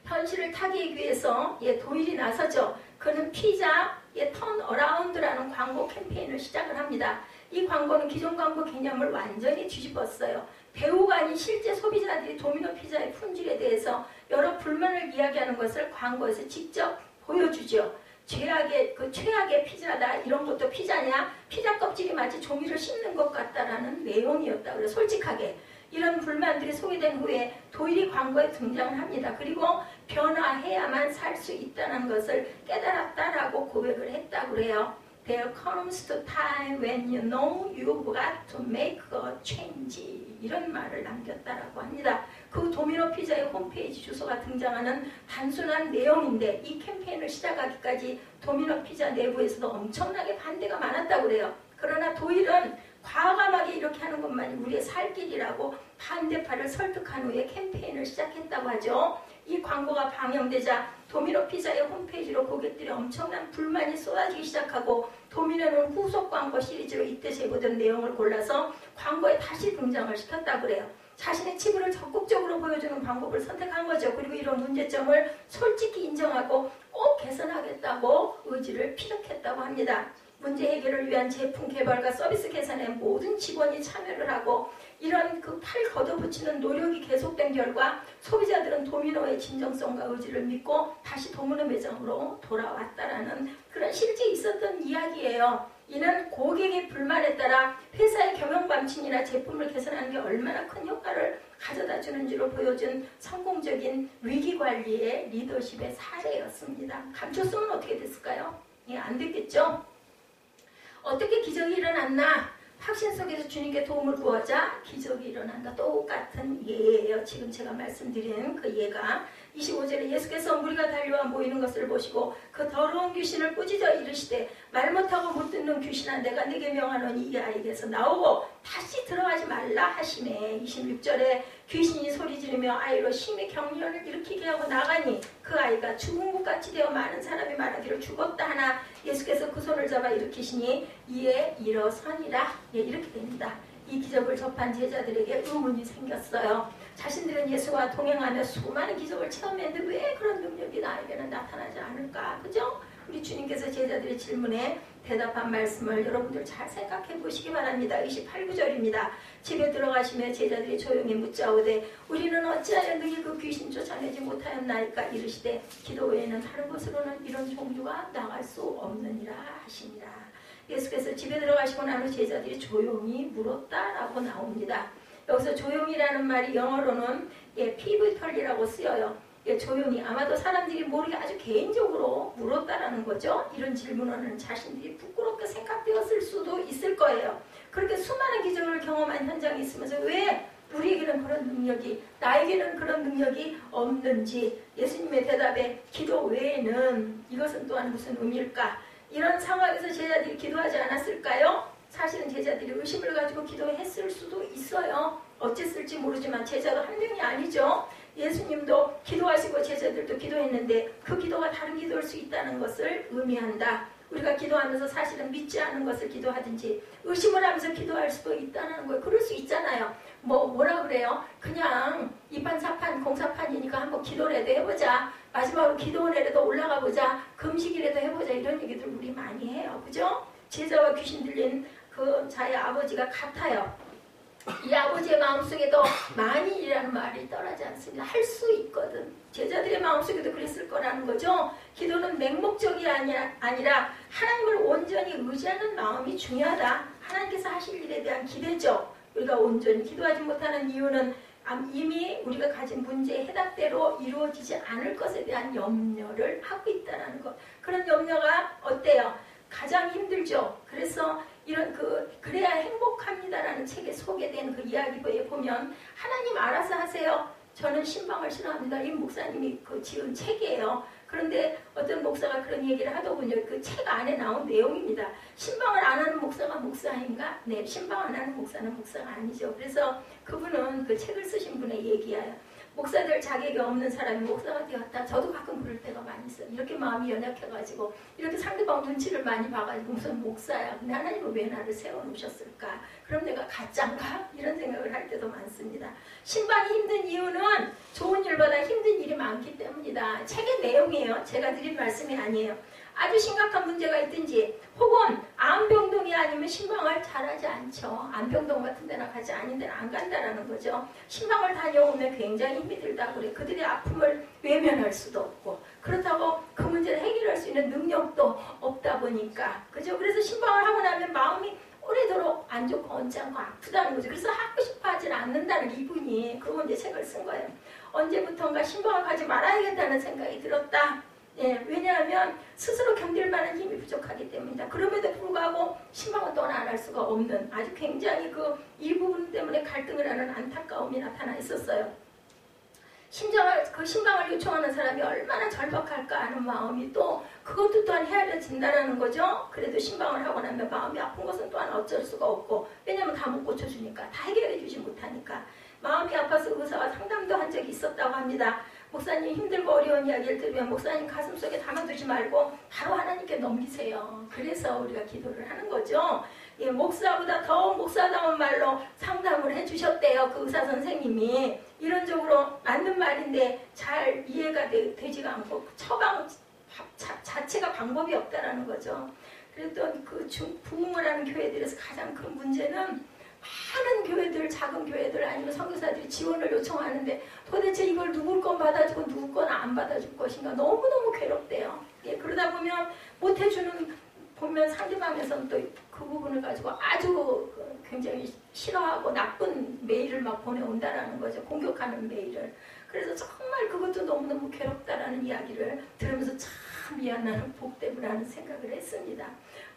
현실을 타개하기 위해서 도일이 나서죠. 그는 피자의 턴어라운드라는 광고 캠페인을 시작을 합니다. 이 광고는 기존 광고 개념을 완전히 뒤집었어요. 배우가 아닌 실제 소비자들이 도미노 피자의 품질에 대해서 여러 불만을 이야기하는 것을 광고에서 직접 보여주죠. 최악의 피자다. 이런 것도 피자냐? 피자 껍질이 마치 종이를 씹는 것 같다라는 내용이었다. 그래서 솔직하게 이런 불만들이 소개된 후에 도일이 광고에 등장을 합니다. 그리고 변화해야만 살 수 있다는 것을 깨달았다라고 고백을 했다고 그래요. There comes the time when you know you've got to make a change. 이런 말을 남겼다라고 합니다. 그 도미노 피자의 홈페이지 주소가 등장하는 단순한 내용인데 이 캠페인을 시작하기까지 도미노 피자 내부에서도 엄청나게 반대가 많았다고 그래요. 그러나 도일은 과감하게 이렇게 하는 것만이 우리의 살 길이라고 반대파를 설득한 후에 캠페인을 시작했다고 하죠. 이 광고가 방영되자 도미노 피자의 홈페이지로 고객들의 엄청난 불만이 쏟아지기 시작하고 도미노는 후속 광고 시리즈로 이때 제보된 내용을 골라서 광고에 다시 등장을 시켰다고 그래요. 자신의 치부를 적극적으로 보여주는 방법을 선택한 거죠. 그리고 이런 문제점을 솔직히 인정하고 꼭 개선하겠다고 의지를 피력했다고 합니다. 문제 해결을 위한 제품 개발과 서비스 개선에 모든 직원이 참여를 하고 이런 그 팔 걷어붙이는 노력이 계속된 결과 소비자들은 도미노의 진정성과 의지를 믿고 다시 도미노 매장으로 돌아왔다라는 그런 실제 있었던 이야기예요. 이는 고객의 불만에 따라 회사의 경영 방침이나 제품을 개선하는 게 얼마나 큰 효과를 가져다 주는지로 보여준 성공적인 위기관리의 리더십의 사례였습니다. 감췄으면 어떻게 됐을까요? 안 됐겠죠? 어떻게 기적이 일어났나? 확신 속에서 주님께 도움을 구하자 기적이 일어난다. 똑같은 예예요. 지금 제가 말씀드린 그 예가 25절에 예수께서 무리가 달려와 모이는 것을 보시고 그 더러운 귀신을 꾸짖어 이르시되 말 못하고 못 듣는 귀신아 내가 네게 명하노니 이 아이에게서 나오고 다시 들어가지 말라 하시네. 26절에 귀신이 소리 지르며 아이로 심히 경련을 일으키게 하고 나가니 그 아이가 죽은 것 같이 되어 많은 사람이 말하기를 죽었다 하나 예수께서 그 손을 잡아 일으키시니 이에 일어서니라. 이렇게 됩니다. 이 기적을 접한 제자들에게 의문이 생겼어요. 자신들은 예수와 동행하며 수많은 기적을 체험했는데 왜 그런 능력이 나에게는 나타나지 않을까? 그죠? 우리 주님께서 제자들의 질문에 대답한 말씀을 여러분들 잘 생각해 보시기 바랍니다. 28구절입니다. 집에 들어가시며 제자들이 조용히 묻자오되 우리는 어찌하여 너희 그 귀신 쫓아내지 못하였나이까 이르시되 기도 외에는 다른 곳으로는 이런 종류가 나갈 수 없느니라 하시니라. 예수께서 집에 들어가시고 난 후 제자들이 조용히 물었다라고 나옵니다. 여기서 조용히라는 말이 영어로는 피부털이라고 쓰여요. 조용히 아마도 사람들이 모르게 아주 개인적으로 물었다라는 거죠. 이런 질문은 자신들이 부끄럽게 생각되었을 수도 있을 거예요. 그렇게 수많은 기적을 경험한 현장에 있으면서 왜 우리에게는 그런 능력이 나에게는 그런 능력이 없는지 예수님의 대답에 기도 외에는 이것은 또한 무슨 의미일까? 이런 상황에서 제자들이 기도하지 않았을까요? 사실은 제자들이 의심을 가지고 기도했을 수도 있어요. 어쨌을지 모르지만 제자도 한 명이 아니죠. 예수님도 기도하시고 제자들도 기도했는데 그 기도가 다른 기도일 수 있다는 것을 의미한다. 우리가 기도하면서 사실은 믿지 않은 것을 기도하든지 의심을 하면서 기도할 수도 있다는 거예요. 그럴 수 있잖아요. 뭐라 그래요? 그냥 이판사판 공사판이니까 한번 기도라도 해보자. 마지막으로 기도원에라도 올라가 보자. 금식이라도 해보자. 이런 얘기들 우리 많이 해요. 그죠? 제자와 귀신 들린 그 자의 아버지가 같아요. 이 아버지의 마음속에도 만일이라는 말이 떠나지 않습니다. 할 수 있거든. 제자들의 마음속에도 그랬을 거라는 거죠. 기도는 맹목적이 아니라 하나님을 온전히 의지하는 마음이 중요하다. 하나님께서 하실 일에 대한 기대죠. 우리가 온전히 기도하지 못하는 이유는 이미 우리가 가진 문제의 해답대로 이루어지지 않을 것에 대한 염려를 하고 있다는 것. 그런 염려가 어때요? 가장 힘들죠. 그래서 이런 그래야 행복합니다라는 책에 소개된 그 이야기에 보면 하나님 알아서 하세요. 저는 신방을 싫어합니다. 이 목사님이 지은 책이에요. 그런데 어떤 목사가 그런 얘기를 하더군요. 그 책 안에 나온 내용입니다. 신방을 안 하는 목사가 목사인가? 네, 신방 안 하는 목사는 목사가 아니죠. 그래서 그분은 그 책을 쓰신 분의 얘기예요. 목사들 자격이 없는 사람이 목사가 되었다. 저도 가끔 그럴 때가 많이 있어요. 이렇게 마음이 연약해가지고 이렇게 상대방 눈치를 많이 봐가지고 무슨 목사야. 근데 하나님은 왜 나를 세워놓으셨을까? 그럼 내가 가짠가? 이런 생각을 할 때도 많습니다. 신방이 힘든 이유는 좋은 일보다 힘든 일이 많기 때문이다. 책의 내용이에요. 제가 드린 말씀이 아니에요. 아주 심각한 문제가 있든지 혹은 암병동이 아니면 신방을 잘하지 않죠. 암병동 같은 데나 가지 않은 데는 안 간다라는 거죠. 신방을 다녀오면 굉장히 힘이 들다고 그래. 그들의 아픔을 외면할 수도 없고 그렇다고 그 문제를 해결할 수 있는 능력도 없다 보니까 그죠. 그래서 신방을 하고 나면 마음이 오래도록 안 좋고 언짢고 아프다는 거죠. 그래서 하고 싶어 하질 않는다는 이분이 그러고 이제 책을 쓴 거예요. 언제부턴가 신방을 가지 말아야겠다는 생각이 들었다. 예, 왜냐하면 스스로 견딜 만한 힘이 부족하기 때문이다. 그럼에도 불구하고 신방은 또한 안 할 수가 없는 아주 굉장히 이 부분 때문에 갈등을 하는 안타까움이 나타나 있었어요. 그 신방을 요청하는 사람이 얼마나 절박할까 하는 마음이 또 그것도 또한 헤아려진다는 거죠. 그래도 신방을 하고 나면 마음이 아픈 것은 또한 어쩔 수가 없고 왜냐하면 다 못 고쳐주니까 다 해결해 주지 못하니까 마음이 아파서 의사와 상담도 한 적이 있었다고 합니다. 목사님 힘들고 어려운 이야기를 들으면 목사님 가슴속에 담아두지 말고 바로 하나님께 넘기세요. 그래서 우리가 기도를 하는 거죠. 예, 목사보다 더 목사다운 말로 상담을 해주셨대요. 그 의사 선생님이. 이론적으로 맞는 말인데 잘 이해가 되지가 않고 처방 자체가 방법이 없다라는 거죠. 그랬던 부흥을 하는 교회들에서 가장 큰 문제는 많은 교회들, 작은 교회들 아니면 선교사들이 지원을 요청하는데 도대체 이걸 누구 건 받아주고 누구 건 안 받아줄 것인가 너무너무 괴롭대요. 예, 그러다 보면 보면 상대방에서는 또 그 부분을 가지고 아주 굉장히 싫어하고 나쁜 메일을 막 보내온다라는 거죠. 공격하는 메일을. 그래서 정말 그것도 너무너무 괴롭다라는 이야기를 들으면서 참 미안한 복되구나라는 생각을 했습니다.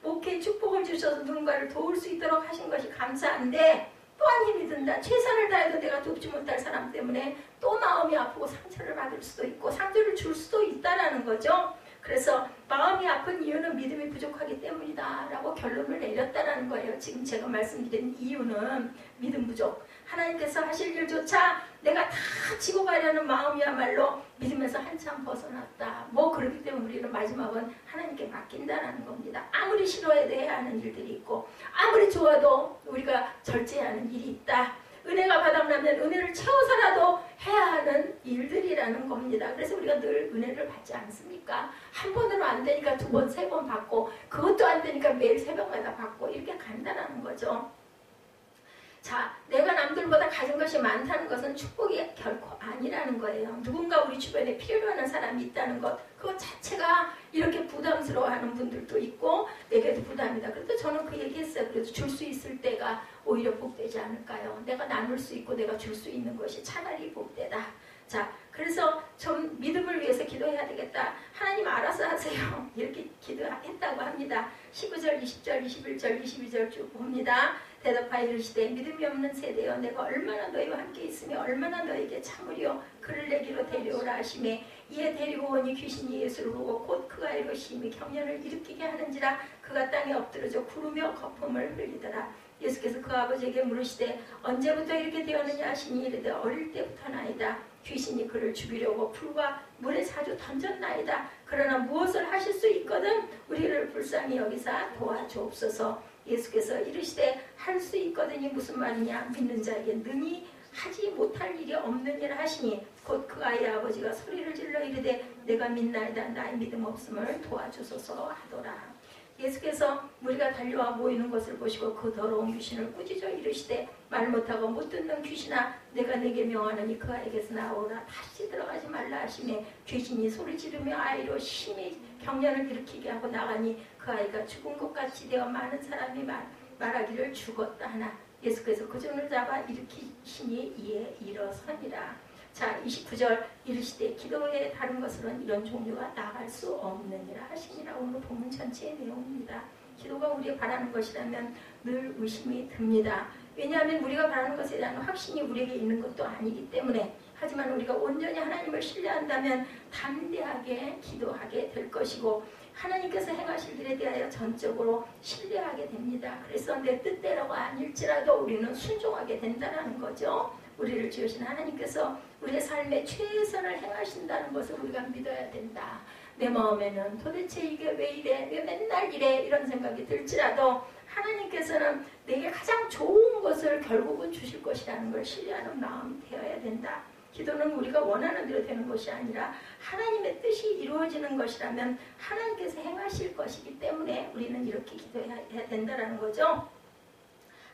목회에 축복을 주셔서 누군가를 도울 수 있도록 하신 것이 감사한데 또한 힘이 든다. 최선을 다해도 내가 돕지 못할 사람 때문에 또 마음이 아프고 상처를 받을 수도 있고 상처를 줄 수도 있다라는 거죠. 그래서 마음이 아픈 이유는 믿음이 부족하기 때문이다 라고 결론을 내렸다라는 거예요. 지금 제가 말씀드린 이유는 믿음 부족. 하나님께서 하실 일조차 내가 다 지고 가려는 마음이야말로 믿음에서 한참 벗어났다. 그렇기 때문에 우리는 마지막은 하나님께 맡긴다라는 겁니다. 아무리 싫어해도 해야 하는 일들이 있고 아무리 좋아도 우리가 절제해야 하는 일이 있다. 은혜가 바닥나면 은혜를 채워서라도 해야 하는 일들이라는 겁니다. 그래서 우리가 늘 은혜를 받지 않습니까? 한 번으로 안 되니까 두 번, 세 번 받고 그것도 안 되니까 매일 새벽마다 받고 이렇게 간다는 거죠. 자, 내가 남들보다 가진 것이 많다는 것은 축복이 결코 아니라는 거예요. 누군가 우리 주변에 필요로 하는 사람이 있다는 것, 그것 자체가 이렇게 부담스러워하는 분들도 있고 내게도 부담이다. 그래도 저는 그 얘기했어요. 그래도 줄 수 있을 때가 오히려 복되지 않을까요? 내가 나눌 수 있고 내가 줄 수 있는 것이 차라리 복되다. 자, 그래서 좀 믿음을 위해서 기도해야 되겠다. 하나님 알아서 하세요. 이렇게 기도했다고 합니다. 19절, 20절, 21절, 22절 쭉 봅니다. 대답하여 이르시되 믿음이 없는 세대여 내가 얼마나 너희와 함께 있으며 얼마나 너희에게 참으리요 그를 내기로 데려오라 하시매 이에 데리고 오니 귀신이 예수를 보고 곧 그가 이르심이 경련을 일으키게 하는지라 그가 땅에 엎드러져 구르며 거품을 흘리더라. 예수께서 그 아버지에게 물으시되 언제부터 이렇게 되었느냐 하시니 이르되 어릴 때부터나이다. 귀신이 그를 죽이려고 불과 물에 자주 던졌나이다. 그러나 무엇을 하실 수 있거든 우리를 불쌍히 여기사 도와주옵소서. 예수께서 이르시되 할 수 있거든이 무슨 말이냐 믿는 자에게 능히 하지 못할 일이 없느니라 하시니 곧 그 아이의 아버지가 소리를 질러 이르되 내가 믿나이다 나의 믿음 없음을 도와주소서 하더라. 예수께서 무리가 달려와 모이는 것을 보시고 그 더러운 귀신을 꾸짖어 이르시되 말 못하고 못 듣는 귀신아 내가 내게 명하노니 그 아이에게서 나오라 다시 들어가지 말라 하시며 귀신이 소리 지르며 아이로 심히 경련을 일으키게 하고 나가니 그 아이가 죽은 것 같이 되어 많은 사람이 말하기를 죽었다 하나 예수께서 그 종을 잡아 일으키시니 이에 일어서니라. 자, 29절 이르시되 기도에 다른 것으로는 이런 종류가 나갈 수 없느니라 하시니라. 오늘 본문 전체의 내용입니다. 기도가 우리가 바라는 것이라면 늘 의심이 듭니다. 왜냐하면 우리가 바라는 것에 대한 확신이 우리에게 있는 것도 아니기 때문에 하지만 우리가 온전히 하나님을 신뢰한다면 담대하게 기도하게 될 것이고 하나님께서 행하실 일에 대하여 전적으로 신뢰하게 됩니다. 그래서 내 뜻대로가 아닐지라도 우리는 순종하게 된다는 거죠. 우리를 지으신 하나님께서 우리의 삶에 최선을 행하신다는 것을 우리가 믿어야 된다. 내 마음에는 도대체 이게 왜 이래? 왜 맨날 이래? 이런 생각이 들지라도 하나님께서는 내게 가장 좋은 것을 결국은 주실 것이라는 걸 신뢰하는 마음이 되어야 된다. 기도는 우리가 원하는 대로 되는 것이 아니라 하나님의 뜻이 이루어지는 것이라면 하나님께서 행하실 것이기 때문에 우리는 이렇게 기도해야 된다는 거죠.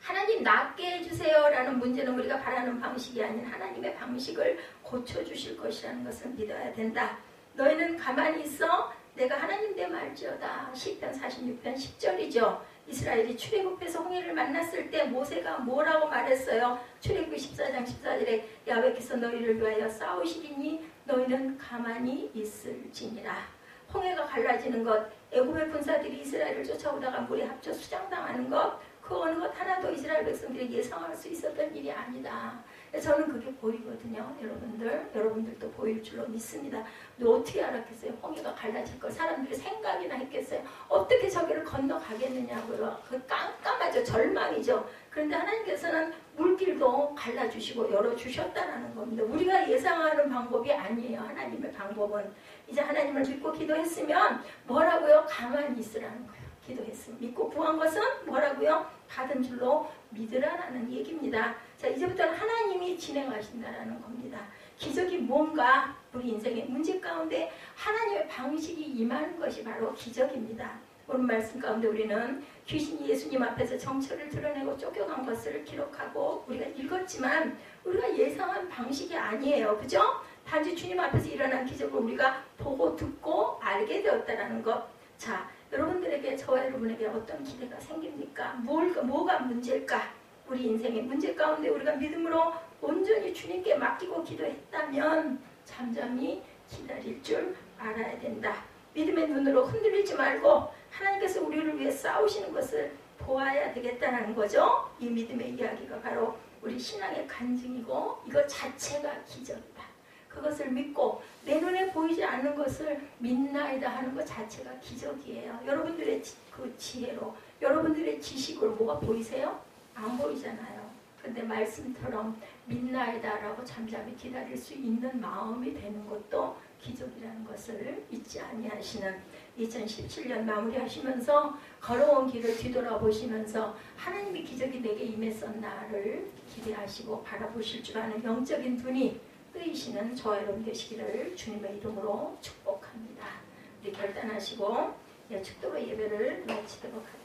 하나님 낫게 해주세요 라는 문제는 우리가 바라는 방식이 아닌 하나님의 방식을 고쳐주실 것이라는 것을 믿어야 된다. 너희는 가만히 있어 내가 하나님 됨 알지어다. 시편 46편 10절이죠. 이스라엘이 출애굽해서 홍해를 만났을 때 모세가 뭐라고 말했어요? 출애굽기 14장 14절에 야훼께서 너희를 위하여 싸우시리니 너희는 가만히 있을지니라. 홍해가 갈라지는 것, 애굽의 군사들이 이스라엘을 쫓아오다가 물에 합쳐 수장당하는 것, 그 어느 것 하나도 이스라엘 백성들이 예상할 수 있었던 일이 아니다. 저는 그게 보이거든요. 여러분들도 보일 줄로 믿습니다. 근데 어떻게 알았겠어요? 홍해가 갈라질 걸 사람들이 생각이나 했겠어요? 어떻게 저기를 건너가겠느냐고요. 그 깜깜하죠. 절망이죠. 그런데 하나님께서는 물길도 갈라주시고 열어주셨다는 겁니다. 우리가 예상하는 방법이 아니에요. 하나님의 방법은. 이제 하나님을 믿고 기도했으면 뭐라고요? 가만히 있으라는 거예요. 기도했으면. 믿고 구한 것은 뭐라고요? 받은 줄로 믿으라는 얘기입니다. 자, 이제부터는 하나님이 진행하신다는 겁니다. 기적이 뭔가 우리 인생의 문제 가운데 하나님의 방식이 임하는 것이 바로 기적입니다. 오늘 말씀 가운데 우리는 귀신이 예수님 앞에서 정체를 드러내고 쫓겨간 것을 기록하고 우리가 읽었지만 우리가 예상한 방식이 아니에요. 그죠? 단지 주님 앞에서 일어난 기적을 우리가 보고 듣고 알게 되었다는 것. 자, 여러분들에게 저와 여러분에게 어떤 기대가 생깁니까? 뭐가 문제일까? 우리 인생의 문제 가운데 우리가 믿음으로 온전히 주님께 맡기고 기도했다면 잠잠히 기다릴 줄 알아야 된다. 믿음의 눈으로 흔들리지 말고 하나님께서 우리를 위해 싸우시는 것을 보아야 되겠다는 거죠. 이 믿음의 이야기가 바로 우리 신앙의 간증이고 이것 자체가 기적이다. 그것을 믿고 내 눈에 보이지 않는 것을 믿나이다 하는 것 자체가 기적이에요. 여러분들의 그 지혜로 여러분들의 지식으로 뭐가 보이세요? 안 보이잖아요. 근데 말씀처럼 믿나이다 라고 잠잠히 기다릴 수 있는 마음이 되는 것도 기적이라는 것을 잊지 아니하시는 2017년 마무리하시면서 걸어온 길을 뒤돌아보시면서 하나님의 기적이 내게 임했었나를 기대하시고 바라보실 줄 아는 영적인 눈이 뜨이시는 저와 여러분 되시기를 주님의 이름으로 축복합니다. 우리 결단하시고 축도로 예배를 마치도록 하겠습니다.